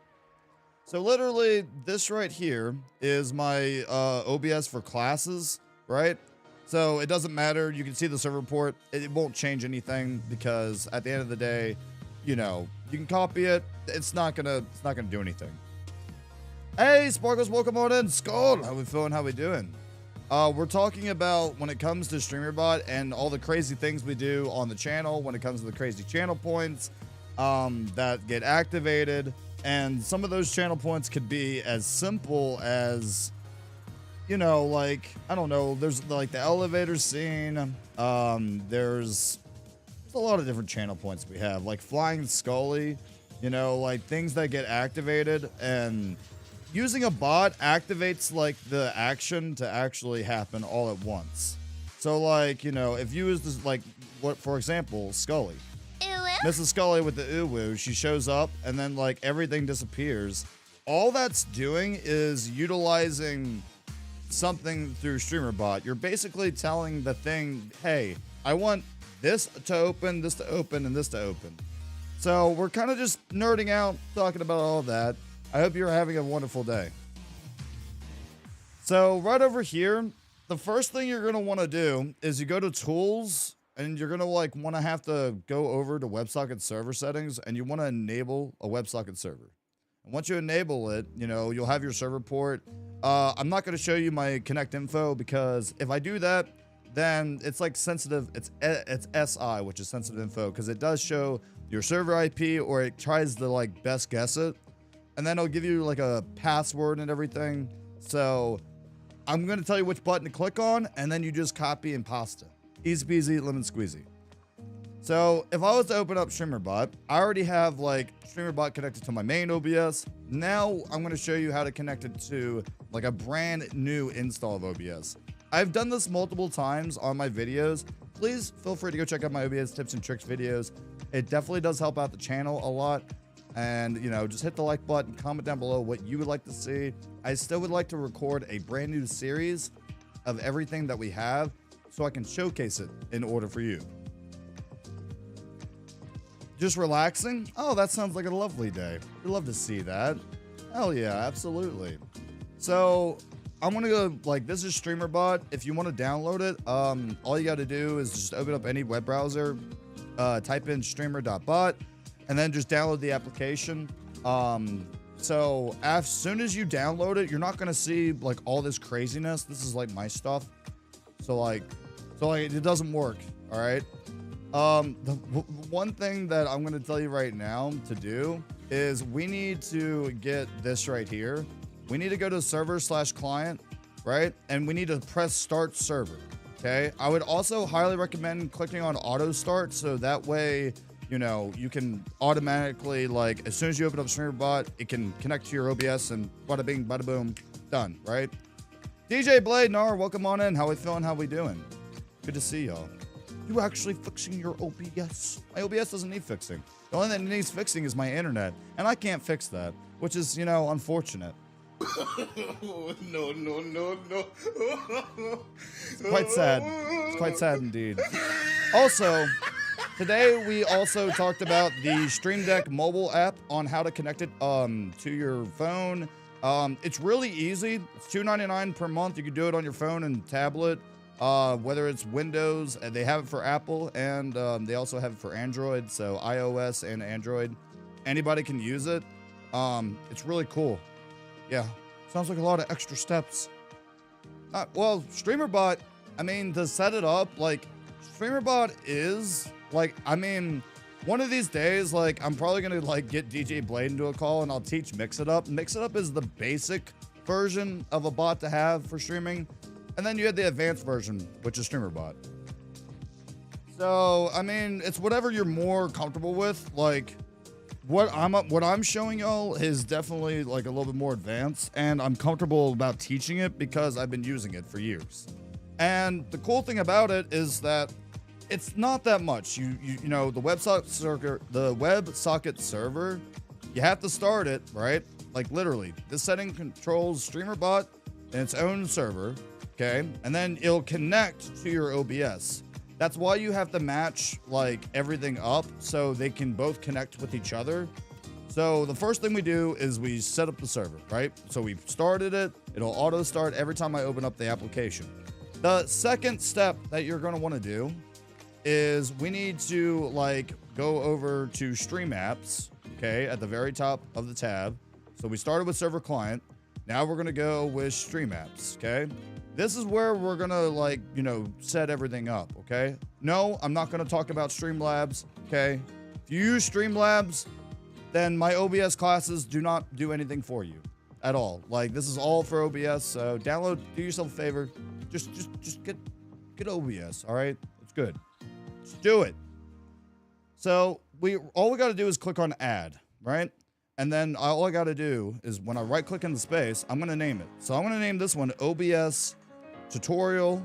So literally this right here is my OBS for classes, right? So it doesn't matter. You can see the server port. It won't change anything because at the end of the day, you know, you can copy it. It's not gonna do anything. Hey, Sparkles, welcome on in. Skull, how we feeling? How we doing? We're talking about when it comes to StreamerBot and all the crazy things we do on the channel when it comes to the crazy channel points that get activated. And some of those channel points could be as simple as, you know, like, I don't know, there's like the elevator scene. There's a lot of different channel points we have, like Flying Scully, you know, like things that get activated. And using a bot activates like the action to actually happen all at once. So like, you know, if you use this, like, what, for example, Scully. Mrs. Scully with the uwu, she shows up and then like everything disappears. All that's doing is utilizing something through StreamerBot. You're basically telling the thing, hey, I want this to open, this to open, and this to open. So we're kind of just nerding out, talking about all that. I hope you're having a wonderful day. So right over here, the first thing you're going to want to do is you go to tools. And you're going to like want to have to go over to WebSocket server settings and you want to enable a WebSocket server. And once you enable it, you know, you'll have your server port. I'm not going to show you my connect info because if I do that, then it's like sensitive. It's SI, which is sensitive info, because it does show your server IP or it tries to like best guess it. And then it'll give you like a password and everything. So I'm going to tell you which button to click on and then you just copy and paste it. Easy peasy, lemon squeezy. So if I was to open up StreamerBot, I already have like StreamerBot connected to my main OBS. Now I'm going to show you how to connect it to like a brand new install of OBS. I've done this multiple times on my videos. Please feel free to go check out my OBS tips and tricks videos. It definitely does help out the channel a lot. And, you know, just hit the like button, comment down below what you would like to see. I still would like to record a brand new series of everything that we have so I can showcase it in order for you. Just relaxing? Oh, that sounds like a lovely day. I'd love to see that. Hell yeah, absolutely. So I'm gonna go, like, this is StreamerBot. If you want to download it, all you got to do is just open up any web browser, type in streamer.bot, and then just download the application. So as soon as you download it, you're not gonna see like all this craziness. This is like my stuff. So like it doesn't work. All right. The one thing that I'm going to tell you right now to do is we need to get this right here. We need to go to server/client, right? And we need to press start server. Okay. I would also highly recommend clicking on auto start. So that way, you know, you can automatically, like, as soon as you open up StreamerBot, it can connect to your OBS and bada bing, bada boom, done, right? DJ Blade, Nar, welcome on in. How we feeling? How we doing? Good to see y'all. You actually fixing your OBS? My OBS doesn't need fixing. The only thing that needs fixing is my internet, and I can't fix that, which is, you know, unfortunate. No. It's quite sad. It's quite sad indeed. Also, today we also talked about the Stream Deck mobile app on how to connect it to your phone. It's really easy. It's $2.99 per month. You can do it on your phone and tablet. Whether it's Windows, they have it for Apple, and they also have it for Android, so iOS and Android. Anybody can use it. It's really cool. Yeah, sounds like a lot of extra steps. Well, StreamerBot, I mean, to set it up, like, StreamerBot is, like, I mean, one of these days, like, I'm probably gonna, like, get DJ Blade into a call, and I'll teach Mix It Up. Mix It Up is the basic version of a bot to have for streaming. And then you had the advanced version, which is StreamerBot. So, I mean, it's whatever you're more comfortable with. Like, what I'm showing y'all is definitely like a little bit more advanced, and I'm comfortable about teaching it because I've been using it for years. And the cool thing about it is that it's not that much. You know, the WebSocket server, you have to start it, right? Like, literally, this setting controls StreamerBot in its own server. Okay, and then it'll connect to your OBS. That's why you have to match like everything up so they can both connect with each other. So the first thing we do is we set up the server, right? So we've started it. It'll auto start every time I open up the application. The second step that you're going to want to do is we need to like go over to Stream Apps, okay, at the very top of the tab. So we started with server client. Now we're going to go with Stream Apps, okay? This is where we're gonna, like, you know, set everything up, okay? No, I'm not gonna talk about Streamlabs, okay? If you use Streamlabs, then my OBS classes do not do anything for you at all. Like, this is all for OBS, so download, do yourself a favor. Just get OBS, all right? It's good. Just do it. So, all we gotta do is click on add, right? And then all I gotta do is when I right click in the space, I'm gonna name it. So I'm gonna name this one OBS tutorial,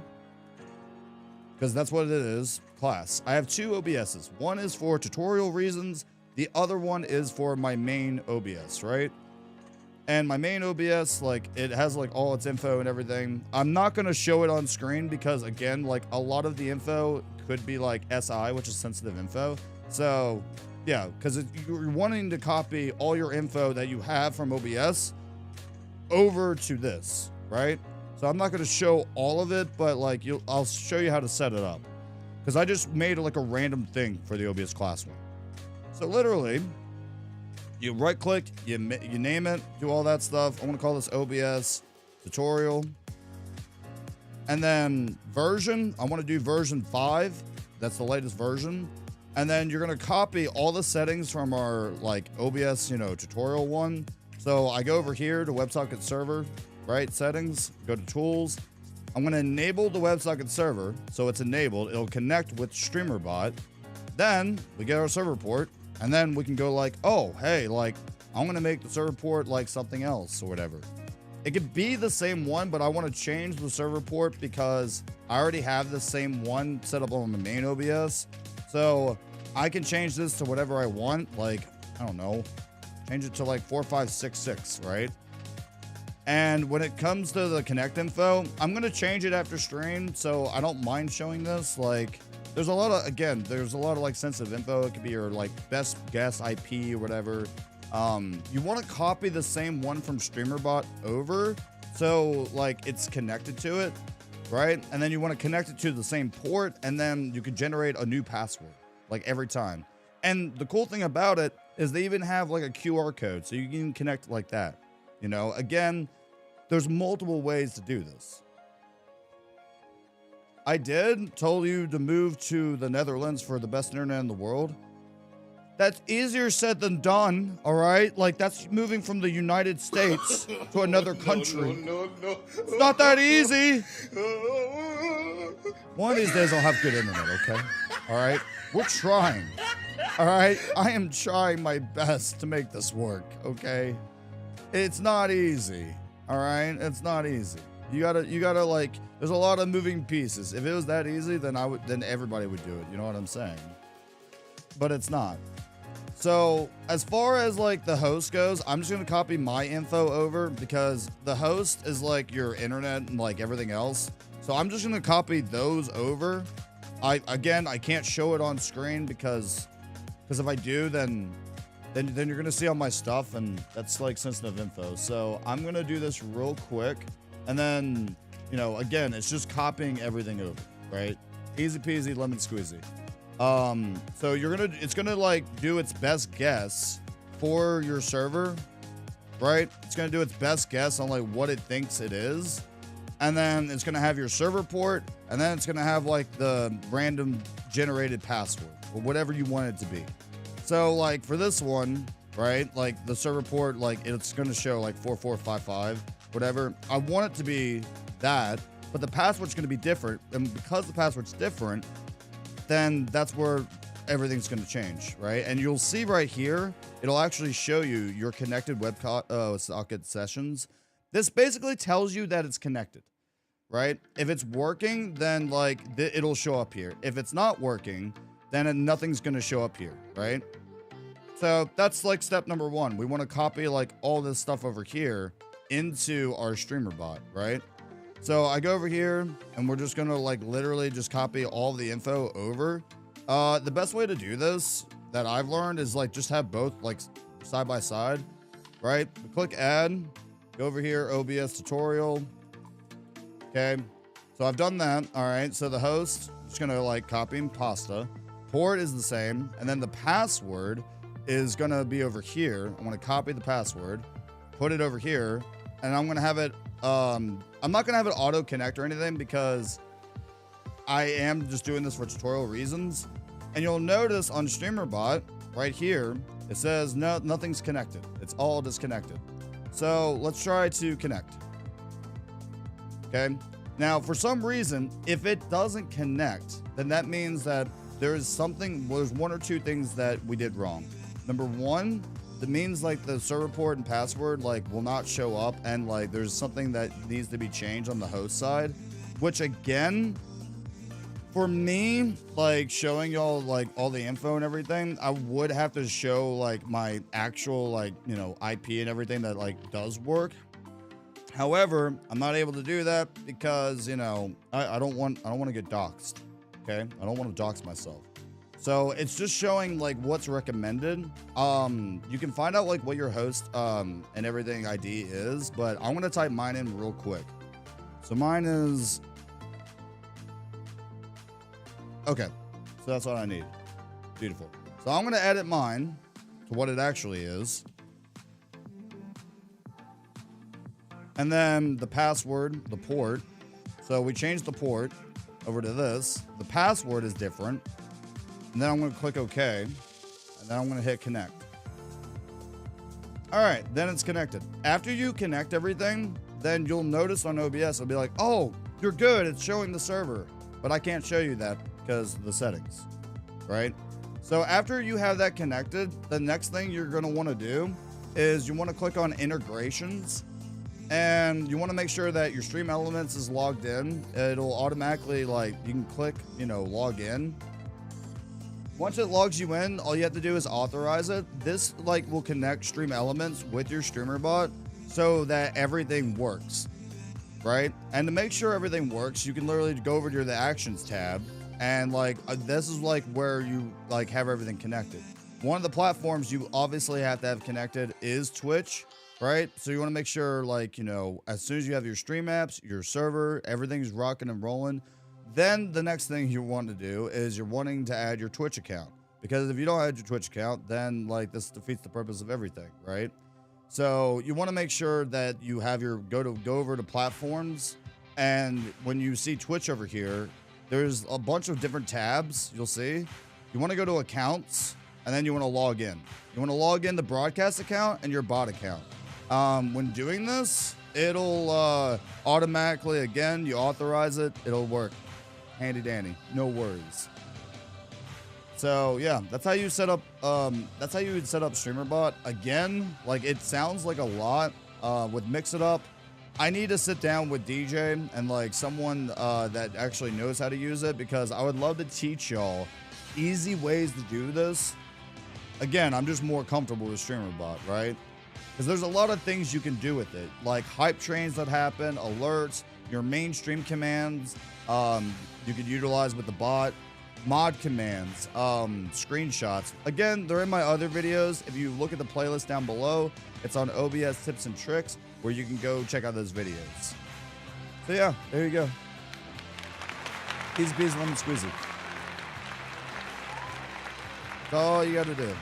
because that's what it is, class. I have two OBSs. One is for tutorial reasons. The other one is for my main OBS, right? And my main OBS, like, it has like all its info and everything. I'm not going to show it on screen because, again, like, a lot of the info could be like SI, which is sensitive info. So yeah, because you're wanting to copy all your info that you have from OBS over to this, right? So I'm not going to show all of it, but like I'll show you how to set it up, because I just made like a random thing for the OBS class one. So literally, you right click, you name it, do all that stuff. I want to call this OBS tutorial. And then version, I want to do version 5. That's the latest version. And then you're going to copy all the settings from our like OBS, you know, tutorial one. So I go over here to WebSocket server, right? Settings, go to tools. I'm going to enable the WebSocket server. So it's enabled. It'll connect with StreamerBot. Then we get our server port, and then we can go like, oh, hey, like, I'm going to make the server port like something else or whatever. It could be the same one, but I want to change the server port because I already have the same one set up on the main OBS. So I can change this to whatever I want. Like, I don't know, change it to like 4566, right? And when it comes to the connect info, I'm going to change it after stream. So I don't mind showing this. Like, there's a lot of like sensitive info. It could be your like best guess IP or whatever. You want to copy the same one from StreamerBot over, so like it's connected to it, right? And then you want to connect it to the same port, and then you can generate a new password like every time. And the cool thing about it is they even have like a QR code, so you can connect like that. You know, again, there's multiple ways to do this. I told you to move to the Netherlands for the best internet in the world. That's easier said than done, all right? Like, that's moving from the United States to another country. No. It's not that easy. One of these days I'll have good internet, okay? All right? We're trying, all right? I am trying my best to make this work, okay? It's not easy, all right? It's not easy. You gotta like, there's a lot of moving pieces. If it was that easy, then everybody would do it. You know what I'm saying? But it's not. So as far as like the host goes, I'm just going to copy my info over because the host is like your internet and like everything else. So I'm just going to copy those over. I can't show it on screen because if I do, then you're going to see all my stuff, and that's like sensitive info. So I'm going to do this real quick. And then, you know, again, it's just copying everything over, right? Easy peasy, lemon squeezy. So it's gonna like do its best guess for your server, right? It's gonna do its best guess on like what it thinks it is. And then it's gonna have your server port, and then it's gonna have like the random generated password or whatever you want it to be. So like for this one, right? Like the server port, like it's gonna show like 4455, whatever. I want it to be that, but the password's gonna be different. And because the password's different, then that's where everything's going to change, right? And you'll see right here, it'll actually show you your connected socket sessions. This basically tells you that it's connected, right? If it's working, then like it'll show up here. If it's not working, then nothing's going to show up here, right? So that's like step number one. We want to copy like all this stuff over here into our streamer bot, right? So I go over here and we're just going to like literally just copy all the info over. The best way to do this that I've learned is like just have both like side by side, right? Click add, go over here, OBS tutorial. Okay. So I've done that. All right. So the host, I'm just going to like copy and pasta. Port is the same. And then the password is going to be over here. I'm going to copy the password, put it over here, and I'm going to have it I'm not going to have it auto connect or anything because I am just doing this for tutorial reasons. And you'll notice on StreamerBot right here, it says nothing's connected. It's all disconnected. So let's try to connect. Okay. Now, for some reason, if it doesn't connect, then that means that there's one or two things that we did wrong. Number one, that means like the server port and password like will not show up, and like there's something that needs to be changed on the host side, which again, for me, like showing y'all like all the info and everything, I would have to show like my actual like, you know, IP and everything that like does work. However, I'm not able to do that because, you know, I don't want to get doxxed. Okay. I don't want to dox myself. So it's just showing like what's recommended. You can find out like what your host and everything ID is, but I'm going to type mine in real quick. So mine is, okay. So that's what I need. Beautiful. So I'm going to edit mine to what it actually is. And then the password, the port. So we changed the port over to this. The password is different. And then I'm going to click OK. And then I'm going to hit connect. All right, then it's connected. After you connect everything, then you'll notice on OBS, it'll be like, oh, you're good. It's showing the server. But I can't show you that because of the settings, right? So after you have that connected, the next thing you're going to want to do is you want to click on integrations, and you want to make sure that your Stream Elements is logged in. It'll automatically, like, you can click, you know, log in. Once it logs you in, all you have to do is authorize it. This, like, will connect Stream Elements with your streamer bot so that everything works, right? And to make sure everything works, you can literally go over to the Actions tab, and, like, this is, like, where you, like, have everything connected. One of the platforms you obviously have to have connected is Twitch, right? So you want to make sure, like, you know, as soon as you have your stream apps, your server, everything's rocking and rolling, then the next thing you want to do is you're wanting to add your Twitch account. Because if you don't add your Twitch account, then, like, this defeats the purpose of everything, right? So you want to make sure that you have your go over to platforms, and when you see Twitch over here, there's a bunch of different tabs you'll see. You want to go to accounts, and then you want to log in. You want to log in the broadcast account and your bot account. When doing this, it'll automatically, again, you authorize it, it'll work. Handy dandy, no worries. So yeah, that's how you set up. That's how you would set up StreamerBot. Again, like, it sounds like a lot. With Mix It Up, I need to sit down with DJ and, like, someone that actually knows how to use it, because I would love to teach y'all easy ways to do this. Again, I'm just more comfortable with StreamerBot, right? Because there's a lot of things you can do with it, like hype trains that happen, alerts, your mainstream commands, you could utilize with the bot, mod commands, screenshots. Again, they're in my other videos. If you look at the playlist down below, it's on OBS tips and tricks, where you can go check out those videos. So yeah, there you go. Easy peasy lemon squeezy. That's all you gotta do.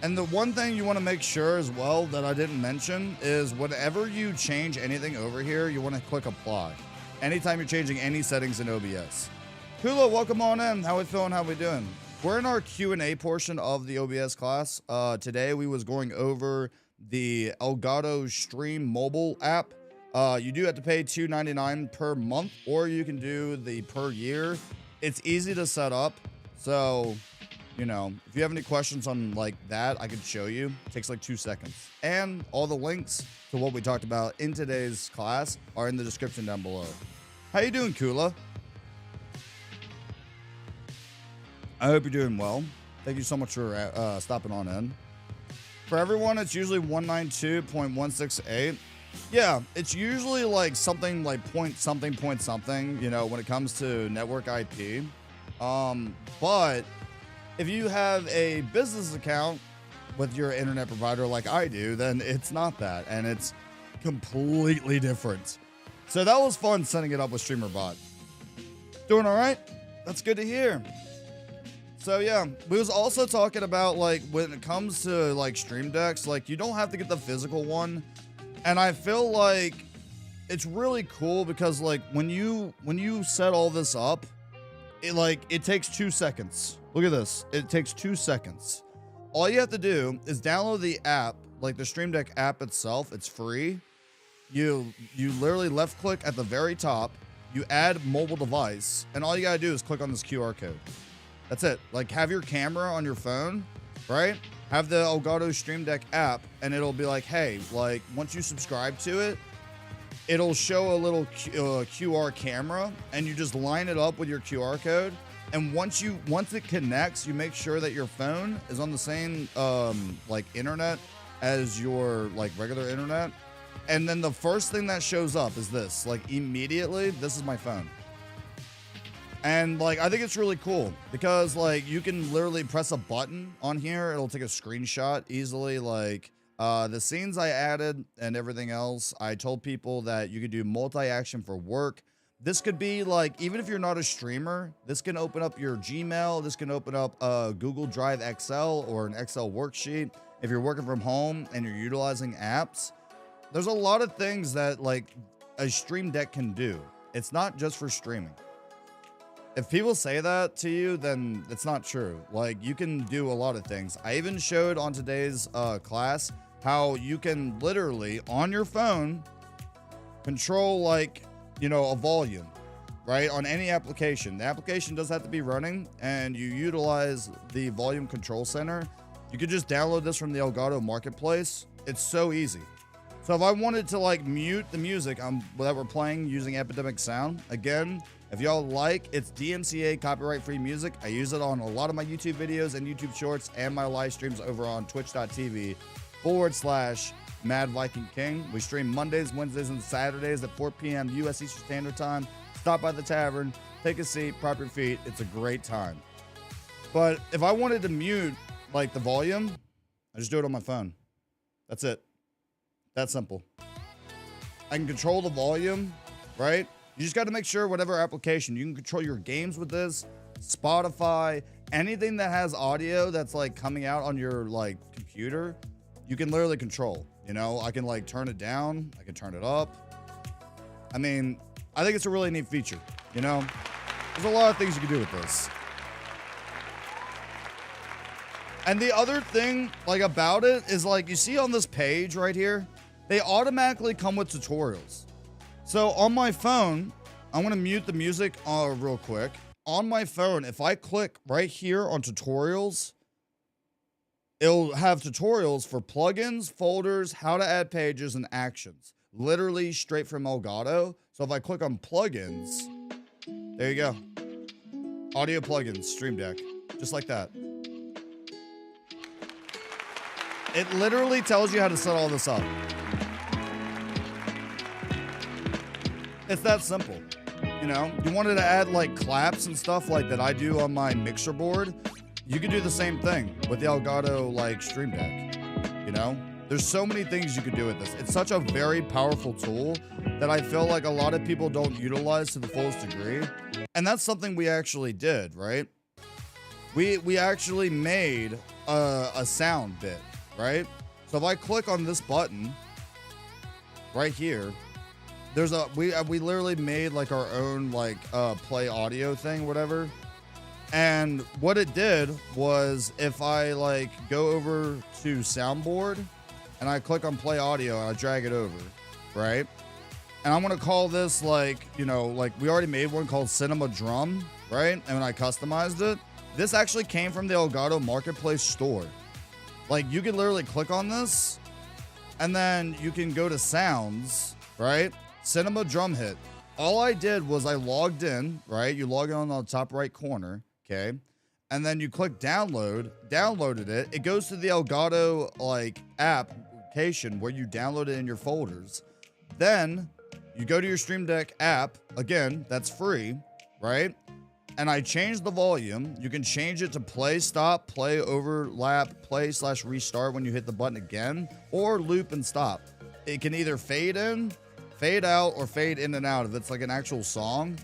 And the one thing you want to make sure as well that I didn't mention is whenever you change anything over here, you want to click apply. Anytime you're changing any settings in OBS. Kula, welcome on in. How we feeling? How we doing? We're in our Q&A portion of the OBS class. Today we was going over the Elgato Stream mobile app. You do have to pay $2.99 per month, or you can do the per year. It's easy to set up. So, you know, if you have any questions on, like, that, I could show you. It takes like 2 seconds. And all the links to what we talked about in today's class are in the description down below. How you doing, Kula? I hope you're doing well. Thank you so much for stopping on in. For everyone, it's usually 192.168. Yeah, it's usually like something like point something, you know, when it comes to network IP. But if you have a business account with your internet provider like I do, then it's not that, and it's completely different. So that was fun setting it up with StreamerBot. Doing all right? That's good to hear. So yeah, we was also talking about, like, when it comes to, like, stream decks, like, you don't have to get the physical one. And I feel like it's really cool because, like, when you set all this up, it takes 2 seconds. Look at this. It takes 2 seconds. All you have to do is download the app, like the Stream Deck app itself. It's free. You literally left click at the very top. You add mobile device, and all you gotta do is click on this QR code. That's it. Like, have your camera on your phone, right? Have the Elgato Stream Deck app, and it'll be like, hey, like, once you subscribe to it, it'll show a little QR camera, and you just line it up with your QR code. And once it connects, you make sure that your phone is on the same like internet as your, like, regular internet. And then the first thing that shows up is this, like, immediately, this is my phone. And, like, I think it's really cool because, like, you can literally press a button on here. It'll take a screenshot easily. Like, the scenes I added and everything else, I told people that you could do multi-action for work. This could be, like, even if you're not a streamer, this can open up your Gmail. This can open up a Google Drive XL or an Excel worksheet. If you're working from home and you're utilizing apps, there's a lot of things that, like, a Stream Deck can do. It's not just for streaming. If people say that to you, then it's not true. Like, you can do a lot of things. I even showed on today's class how you can literally, on your phone, control, like, you know, a volume. right, on any application. The application does have to be running, and you utilize the volume control center. You could just download this from the Elgato Marketplace. It's so easy. So if I wanted to like mute the music that we're playing using Epidemic Sound, again, if y'all like, it's DMCA copyright-free music. I use it on a lot of my YouTube videos and YouTube shorts and my live streams over on twitch.tv/Mad Viking King. We stream Mondays, Wednesdays, and Saturdays at 4 p.m. U.S. Eastern Standard Time. Stop by the tavern, take a seat, prop your feet. It's a great time. But if I wanted to mute like the volume, I just do it on my phone. That's it. That simple. I can control the volume, right? You just got to make sure whatever application, you can control your games with this, Spotify, anything that has audio that's like coming out on your like computer, you can literally control. You know, I can like turn it down, I can turn it up. I mean, I think it's a really neat feature, you know? There's a lot of things you can do with this. And the other thing like about it is like you see on this page right here, they automatically come with tutorials. So on my phone, I'm going to mute the music real quick. On my phone, if I click right here on tutorials, it'll have tutorials for plugins, folders, how to add pages, and actions. Literally straight from Elgato. So if I click on plugins, there you go. Audio plugins, Stream Deck, just like that. It literally tells you how to set all this up. It's that simple. You know, you wanted to add like claps and stuff like that I do on my mixer board. You could do the same thing with the Elgato like Stream Deck. You know, there's so many things you could do with this. It's such a very powerful tool that I feel like a lot of people don't utilize to the fullest degree. And that's something we actually did, right? We actually made a sound bit, right? So if I click on this button right here, there's we literally made like our own like play audio thing, whatever. And what it did was if I like go over to soundboard and I click on play audio and I drag it over, right? And I'm gonna call this like, you know, like we already made one called Cinema Drum, right? And when I customized it, this actually came from the Elgato Marketplace store. Like you can literally click on this and then you can go to sounds, right? Cinema Drum Hit. All I did was I logged in, right? You log in on the top right corner, okay? And then you click download, downloaded it. It goes to the Elgato like application where you download it in your folders. Then you go to your Stream Deck app. Again, that's free, right? And I changed the volume. You can change it to play, stop, play, overlap, play/restart when you hit the button again, or loop and stop. It can either fade in, fade out, or fade in and out if it's like an actual song.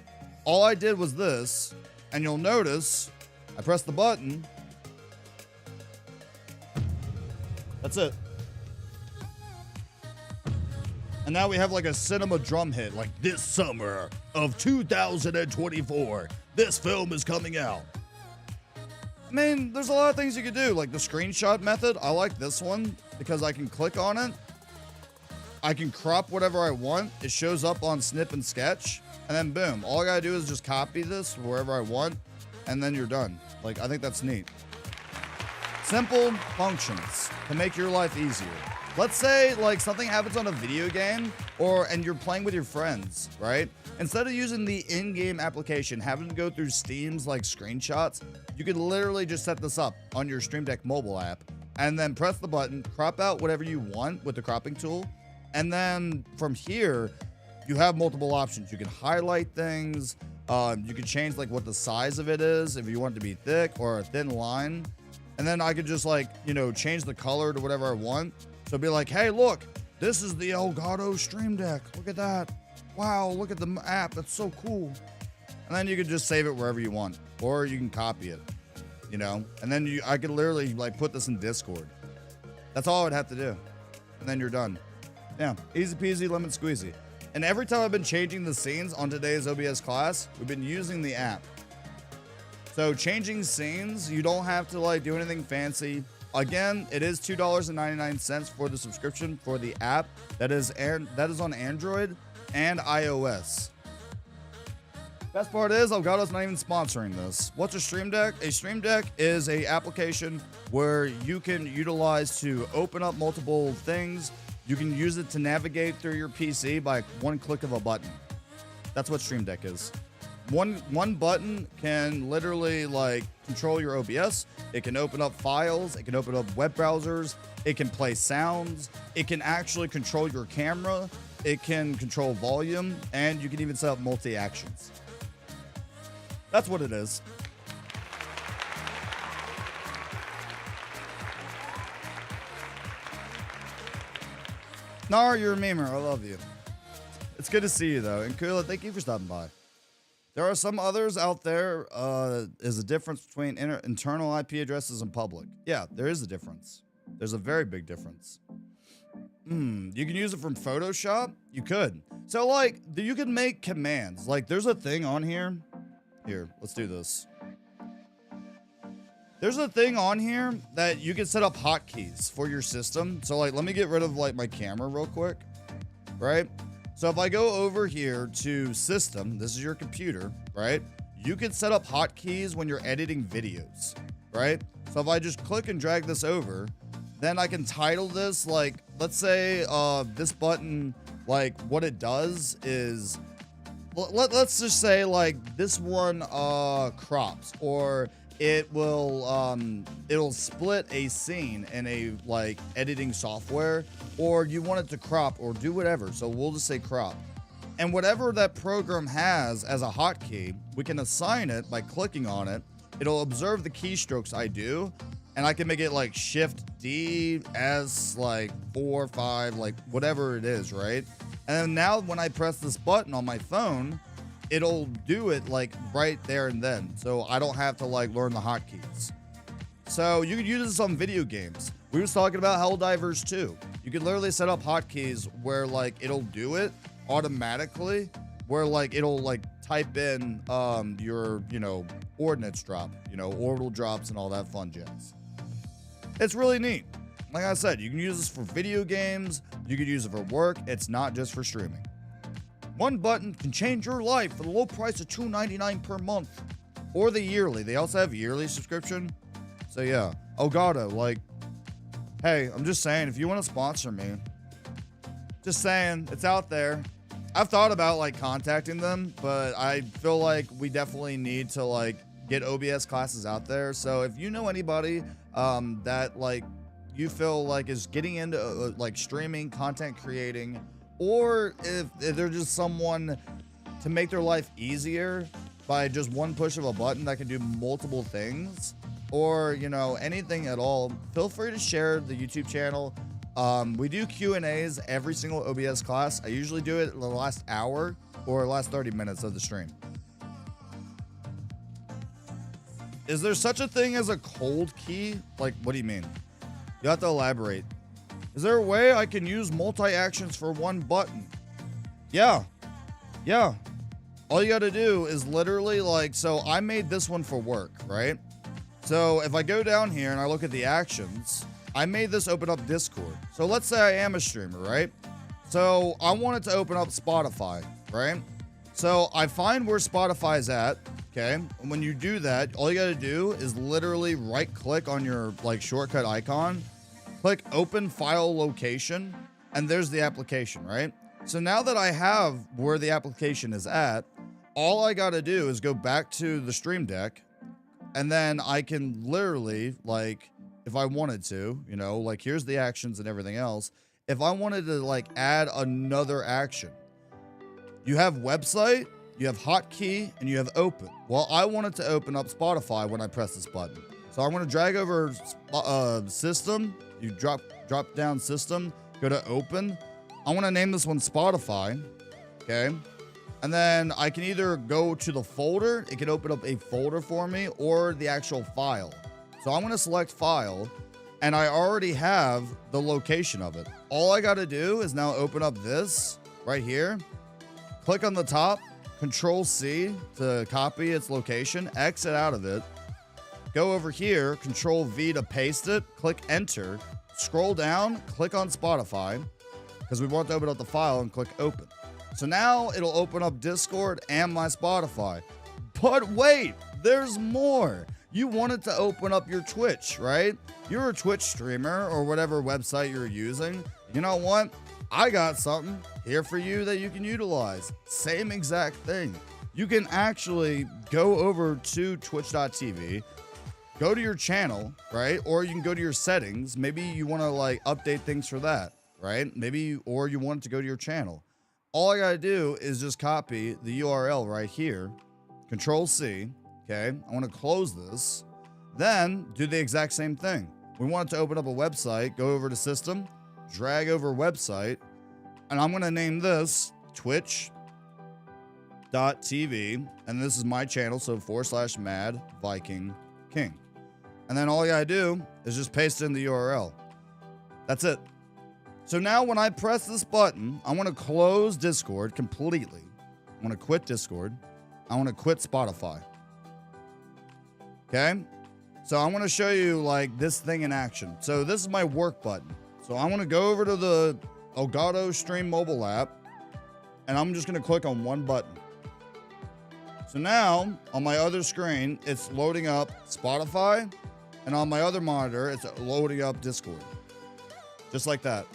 All I did was this, and you'll notice I press the button. That's it. And now we have like a cinema drum hit, like this summer of 2024, this film is coming out. I mean, there's a lot of things you could do, like the screenshot method. I like this one because I can click on it. I can crop whatever I want. It shows up on Snip and Sketch, and then boom. All I gotta do is just copy this wherever I want, and then you're done. Like, I think that's neat. Simple functions to make your life easier. Let's say like something happens on a video game and you're playing with your friends, right? Instead of using the in-game application, having to go through Steam's like screenshots, you could literally just set this up on your Stream Deck mobile app and then press the button, crop out whatever you want with the cropping tool. And then from here, you have multiple options. You can highlight things. You can change like what the size of it is, if you want it to be thick or a thin line. And then I could just like, you know, change the color to whatever I want. So be like, hey, look, this is the Elgato Stream Deck. Look at that. Wow, look at the app. That's so cool. And then you can just save it wherever you want, or you can copy it, you know? And then I could literally like put this in Discord. That's all I'd have to do. And then you're done. Yeah, easy peasy, lemon squeezy. And every time I've been changing the scenes on today's OBS class, we've been using the app. So changing scenes, you don't have to like do anything fancy. Again, it is $2.99 for the subscription for the app. That is on Android and iOS. Best part is Elgato's not even sponsoring this. What's a Stream Deck? A Stream Deck is a application where you can utilize to open up multiple things. You can use it to navigate through your PC by one click of a button. That's what Stream Deck is. One button can literally like control your OBS. It can open up files. It can open up web browsers. It can play sounds. It can actually control your camera. It can control volume, and you can even set up multi-actions. That's what it is. Nar, you're a memer. I love you. It's good to see you, though. And Kula, thank you for stopping by. There are some others out there. Is a difference between internal IP addresses and public. Yeah, there is a difference. There's a very big difference. You can use it from Photoshop. You could. So, like, you can make commands. Like, there's a thing on here. Here, let's do this. There's a thing on here that you can set up hotkeys for your system. So, like, let me get rid of, like, my camera real quick. Right? So, if I go over here to System, this is your computer, right? You can set up hotkeys when you're editing videos, right? So, if I just click and drag this over, then I can title this, like, let's say this button, like, what it does is, let's just say, like, this one crops, or it will, it'll split a scene in a, like, editing software, or you want it to crop, or do whatever, so we'll just say crop. And whatever that program has as a hotkey, we can assign it by clicking on it. It'll observe the keystrokes I do, and I can make it like Shift D, S, like 4, 5, like whatever it is, right? And now when I press this button on my phone, it'll do it like right there and then. So I don't have to like learn the hotkeys. So you could use this on video games. We was talking about Helldivers 2. You could literally set up hotkeys where like it'll do it automatically, where like it'll like type in your, you know, ordnance drop, you know, orbital drops and all that fun jazz. It's really neat. Like I said, you can use this for video games. You could use it for work. It's not just for streaming. One button can change your life for the low price of $2.99 per month, or the yearly. They also have yearly subscription. So yeah, Elgato, like, hey, I'm just saying, if you want to sponsor me, just saying, it's out there. I've thought about like contacting them, but I feel like we definitely need to like get OBS classes out there. So if you know anybody that like you feel like is getting into like streaming, content creating, or if they're just someone to make their life easier by just one push of a button that can do multiple things, or, you know, anything at all, feel free to share the YouTube channel. We do Q&As every single OBS class. I usually do it in the last hour or last 30 minutes of the stream. Is there such a thing as a cold key? Like, what do you mean? You have to elaborate. Is there a way I can use multi-actions for one button? Yeah. Yeah. All you got to do is literally like, so I made this one for work, right? So if I go down here and I look at the actions, I made this open up Discord. So let's say I am a streamer, right? So I want it to open up Spotify, right? So I find where Spotify's at, okay? And when you do that, all you gotta do is literally right click on your like shortcut icon, click open file location, and there's the application, right? So now that I have where the application is at, all I gotta do is go back to the Stream Deck, and then I can literally, like, if I wanted to, you know, like here's the actions and everything else. If I wanted to like add another action, you have website, you have hotkey, and you have open. Well, I wanted to open up Spotify when I press this button. So I'm gonna drag over system, you drop down system, go to open. I wanna name this one Spotify, okay? And then I can either go to the folder, it can open up a folder for me, or the actual file. So I'm gonna select file, and I already have the location of it. All I gotta do is now open up this right here, click on the top, Control C to copy its location, exit out of it, go over here, Control V to paste it, click enter, scroll down, click on Spotify, because we want to open up the file, and click open. So now it'll open up Discord and my Spotify. But wait, there's more. You want it to open up your Twitch, right? You're a Twitch streamer or whatever website you're using. You know what? I got something here for you that you can utilize. Same exact thing. You can actually go over to twitch.tv, go to your channel, right? Or you can go to your settings. Maybe you want to like update things for that, right? Or you want it to go to your channel. All I gotta do is just copy the URL right here, Control C, okay? I want to close this, then do the exact same thing. We want it to open up a website, go over to System, drag over website, and I'm gonna name this twitch.tv, and this is my channel, so /Mad Viking King. And then all you gotta do is just paste in the URL. That's it. So now when I press this button, I want to close Discord completely. I want to quit Discord. I want to quit Spotify. Okay? So I want to show you like this thing in action. So this is my work button. So I want to go over to the Elgato Stream mobile app, and I'm just going to click on one button. So now on my other screen, it's loading up Spotify, and on my other monitor, it's loading up Discord. Just like that.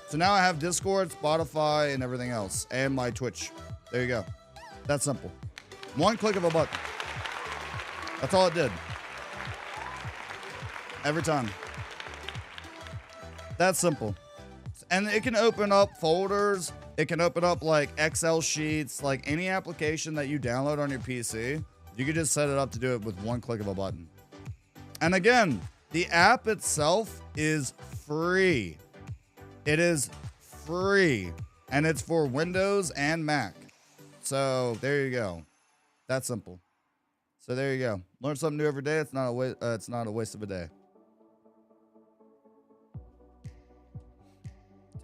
So now I have Discord, Spotify, and everything else, and my Twitch. There you go. That's simple. One click of a button. That's all it did. Every time. That's simple. And it can open up folders. It can open up like Excel sheets, like any application that you download on your PC. You can just set it up to do it with one click of a button. And again, the app itself is free. It is free, and it's for Windows and Mac. So there you go. That's simple. So there you go. Learn something new every day. It's not a waste of a day.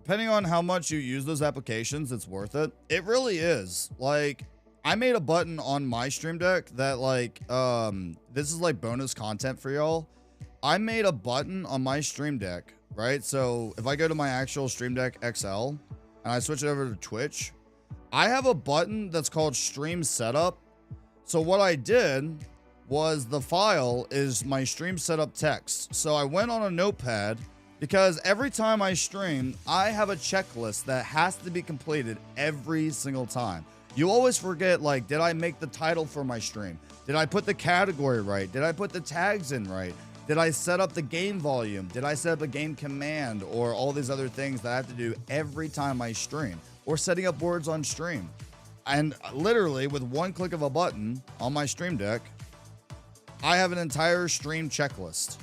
Depending on how much you use those applications, it's worth it. It really is. Like, I made a button on my Stream Deck that like this is like bonus content for y'all. I made a button on my Stream Deck. Right, so if I go to my actual Stream Deck XL and I switch it over to Twitch, I have a button that's called Stream Setup. So what I did was the file is my Stream Setup text. So I went on a notepad because every time I stream, I have a checklist that has to be completed every single time. You always forget, like, did I make the title for my stream? Did I put the category right? Did I put the tags in right? Did I set up the game volume? Did I set up a game command or all these other things that I have to do every time I stream or setting up words on stream? And literally with one click of a button on my Stream Deck, I have an entire stream checklist.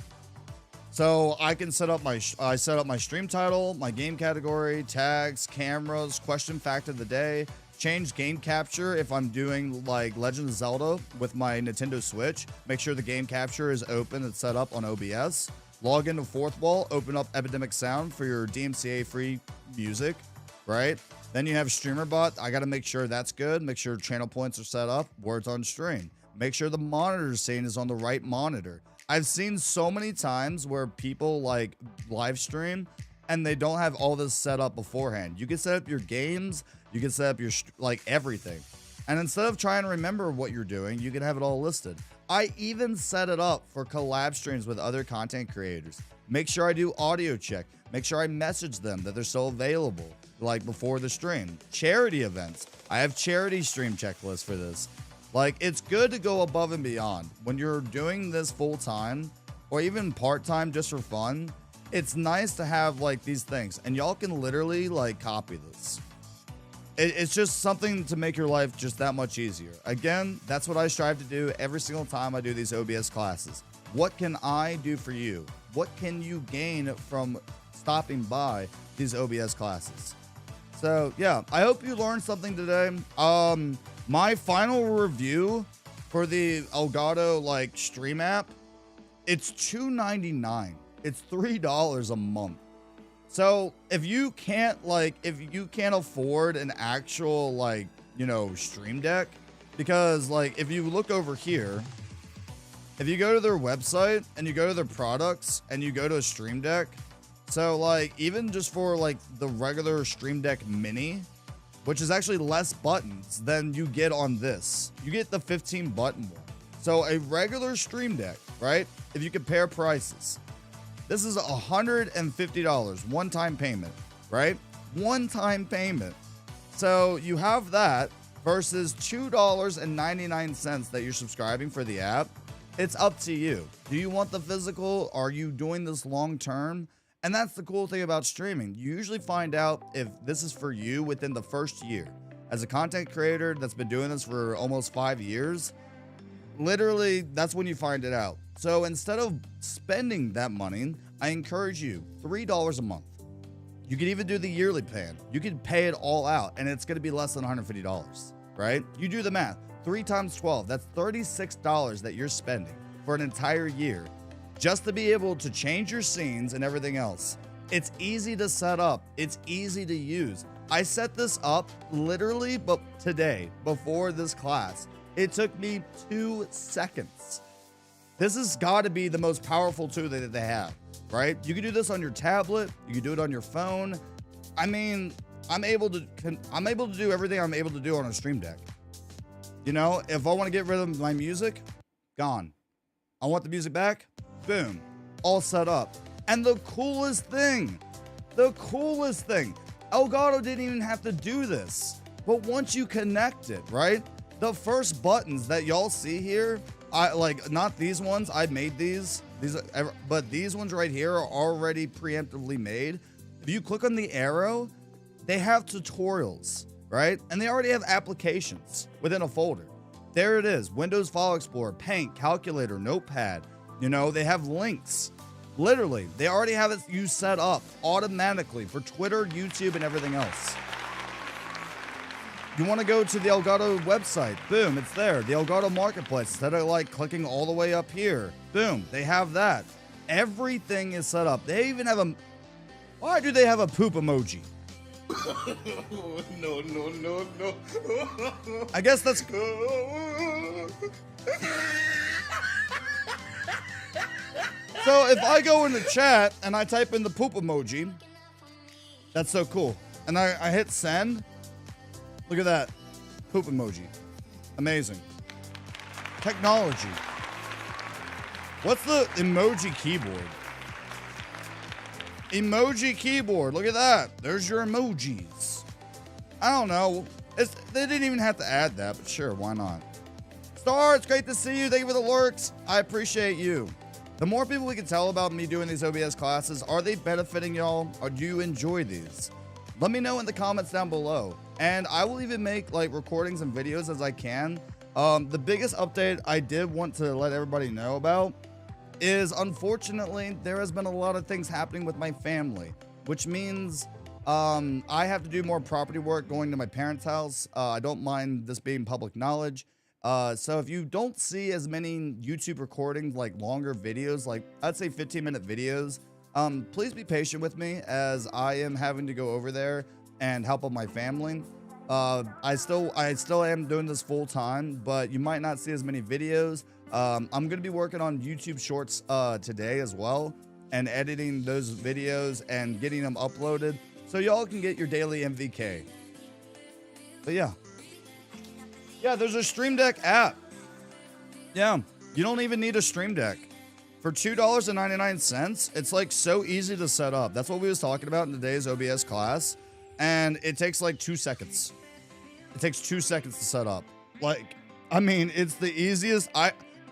So I can set up my stream title, my game category, tags, cameras, question fact of the day, change game capture if I'm doing like Legend of Zelda with my Nintendo Switch. Make sure the game capture is open and set up on OBS. Log into Fourth Wall, open up Epidemic Sound for your DMCA free music, right? Then you have StreamerBot. I got to make sure that's good. Make sure channel points are set up, words on stream. Make sure the monitor scene is on the right monitor. I've seen so many times where people like live stream and they don't have all this set up beforehand. You can set up your games, you can set up your like everything. And instead of trying to remember what you're doing, you can have it all listed. I even set it up for collab streams with other content creators. Make sure I do audio check. Make sure I message them that they're still available, like before the stream. Charity events. I have charity stream checklists for this. Like, it's good to go above and beyond. When you're doing this full time or even part time just for fun, it's nice to have like these things. And y'all can literally like copy this. It's just something to make your life just that much easier. Again, that's what I strive to do every single time I do these OBS classes. What can I do for you? What can you gain from stopping by these OBS classes? So yeah, I hope you learned something today. My final review for the Elgato like stream app, it's $2.99. It's $3 a month. So if you can't afford an actual like, you know, Stream Deck, because like if you look over here, if you go to their website and you go to their products and you go to a Stream Deck, so like even just for like the regular Stream Deck Mini, which is actually less buttons than you get on this. You get the 15 button one. So a regular Stream Deck, right? If you compare prices, this is $150, one-time payment, right? One-time payment. So you have that versus $2.99 that you're subscribing for the app. It's up to you. Do you want the physical? Are you doing this long term? And that's the cool thing about streaming. You usually find out if this is for you within the first year. As a content creator that's been doing this for almost 5 years, literally that's when you find it out. So instead of spending that money, I encourage you, $3 a month. You could even do the yearly plan. You could pay it all out and it's going to be less than $150, right? You do the math. 3 times 12, that's $36 that you're spending for an entire year just to be able to change your scenes and everything else. It's easy to set up. It's easy to use. I set this up literally today before this class. It took me 2 seconds. This has got to be the most powerful tool that they have, right? You can do this on your tablet. You can do it on your phone. I mean, I'm able to do everything I'm able to do on a Stream Deck. You know, if I want to get rid of my music, gone. I want the music back, boom, all set up. And the coolest thing, Elgato didn't even have to do this. But once you connect it, right? The first buttons that y'all see here, not these ones, I made these, but these ones right here are already preemptively made. If you click on the arrow, they have tutorials, right? And they already have applications within a folder. There it is, Windows File Explorer, Paint, Calculator, Notepad. You know, they have links. Literally, they already have it you set up automatically for Twitter, YouTube, and everything else. You want to go to the Elgato website, boom, it's there. The Elgato Marketplace, instead of like clicking all the way up here, boom, they have that. Everything is set up. They even have why do they have a poop emoji? No. I guess that's... So if I go into chat and I type in the poop emoji, that's so cool. And I hit send. Look at that. Poop emoji. Amazing. Technology. What's the emoji keyboard? Emoji keyboard. Look at that. There's your emojis. I don't know. They didn't even have to add that, but sure, why not? Star, it's great to see you. Thank you for the lurks. I appreciate you. The more people we can tell about me doing these OBS classes, are they benefiting y'all? Or do you enjoy these? Let me know in the comments down below. And I will even make like recordings and videos as I can. The biggest update I did want to let everybody know about is, unfortunately, there has been a lot of things happening with my family, which means I have to do more property work going to my parents' house. I don't mind this being public knowledge. So if you don't see as many YouTube recordings, like longer videos, like I'd say 15-minute videos, please be patient with me as I am having to go over there and help out my family. I still am doing this full time, but you might not see as many videos. I'm going to be working on YouTube Shorts today as well, and editing those videos and getting them uploaded so y'all can get your daily MVK. But yeah, there's a Stream Deck app. Yeah, you don't even need a Stream Deck. For $2.99, it's like so easy to set up. That's what we was talking about in today's OBS class, and it takes like 2 seconds. It takes 2 seconds to set up. Like, I mean, it's the easiest.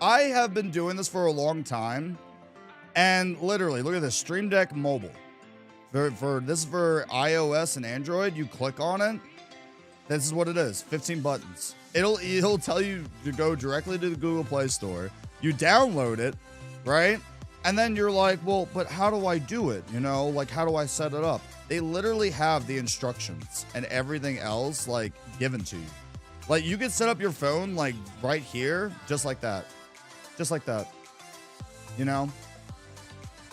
I have been doing this for a long time, and literally, look at this, Stream Deck Mobile. This is for iOS and Android. You click on it. This is what it is. 15 buttons. It'll tell you to go directly to the Google Play Store. You download it, right? And then you're like, well, but how do I do it? You know, like, how do I set it up? They literally have the instructions and everything else, like, given to you. Like, you can set up your phone, like, right here, just like that. Just like that. You know?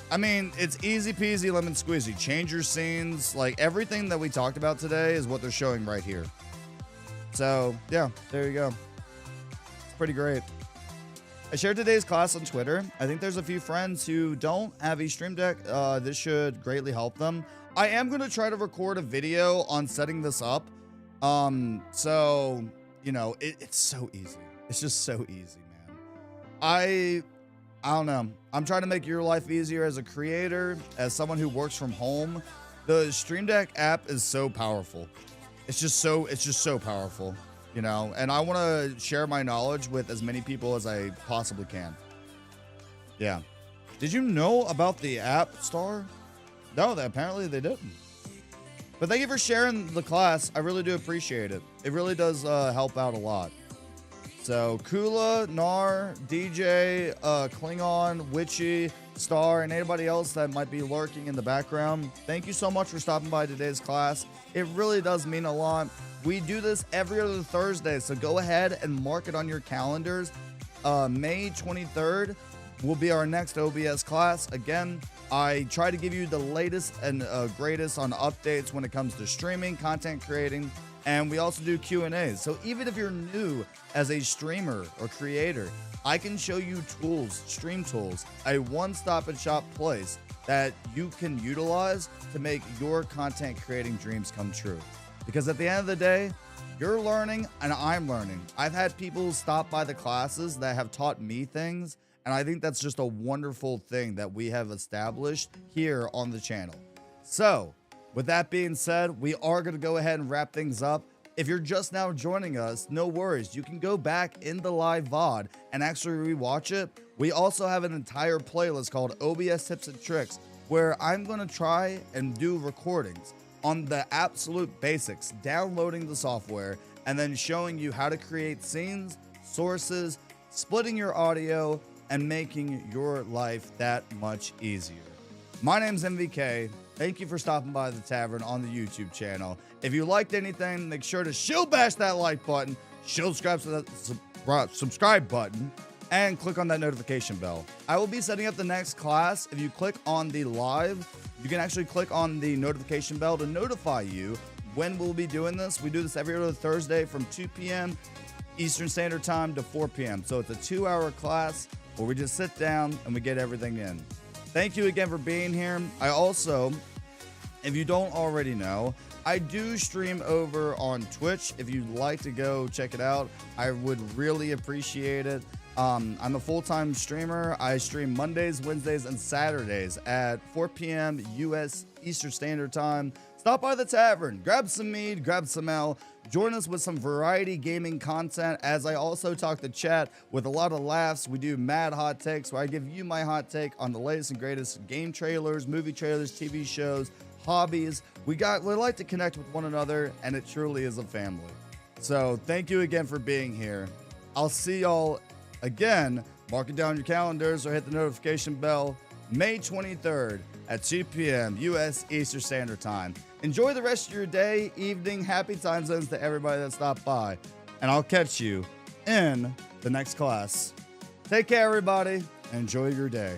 I mean, it's easy peasy lemon squeezy. Change your scenes. Like, everything that we talked about today is what they're showing right here. So, yeah, there you go. It's pretty great. I shared today's class on Twitter. I think there's a few friends who don't have a Stream Deck. This should greatly help them. I am going to try to record a video on setting this up. So, you know, it's so easy. It's just so easy, man. I don't know. I'm trying to make your life easier as a creator, as someone who works from home. The Stream Deck app is so powerful. It's just so powerful, you know, and I want to share my knowledge with as many people as I possibly can. Yeah. Did you know about the App Store? No, apparently they didn't. But thank you for sharing the class. I really do appreciate it. It really does help out a lot. So Kula, Nar, DJ, Klingon, Witchy, Star, and anybody else that might be lurking in the background, thank you so much for stopping by today's class. It really does mean a lot. We do this every other Thursday, so go ahead and mark it on your calendars. May 23rd will be our next OBS class. Again, I try to give you the latest and greatest on updates when it comes to streaming, content creating, and we also do Q&As. So even if you're new as a streamer or creator, I can show you tools, stream tools, a one-stop and shop place that you can utilize to make your content creating dreams come true. Because at the end of the day, you're learning and I'm learning. I've had people stop by the classes that have taught me things, and I think that's just a wonderful thing that we have established here on the channel. So, with that being said, we are going to go ahead and wrap things up. If you're just now joining us, no worries. You can go back in the live VOD and actually rewatch it. We also have an entire playlist called OBS Tips and Tricks, where I'm going to try and do recordings on the absolute basics, downloading the software, and then showing you how to create scenes, sources, splitting your audio, and making your life that much easier. My name's MVK. Thank you for stopping by the tavern on the YouTube channel. If you liked anything, make sure to shield bash that like button, subscribe button, and click on that notification bell. I will be setting up the next class. If you click on the live, you can actually click on the notification bell to notify you when we'll be doing this. We do this every other Thursday from 2 p.m. Eastern Standard Time to 4 p.m. So it's a 2-hour class where we just sit down and we get everything in. Thank you again for being here. I also, if you don't already know, I do stream over on Twitch. If you'd like to go check it out, I would really appreciate it. I'm a full-time streamer. I stream Mondays, Wednesdays, and Saturdays at 4 p.m. U.S. Eastern Standard Time. Stop by the tavern, grab some mead, grab some ale, join us with some variety gaming content, as I also talk to chat with a lot of laughs. We do mad hot takes where I give you my hot take on the latest and greatest game trailers, movie trailers, TV shows, hobbies. We like to connect with one another, and it truly is a family. So thank you again for being here. I'll see y'all again. Mark it down your calendars or hit the notification bell. May 23rd at 2 p.m. U.S. Eastern Standard Time. Enjoy the rest of your day, evening. Happy time zones to everybody that stopped by. And I'll catch you in the next class. Take care, everybody, and enjoy your day.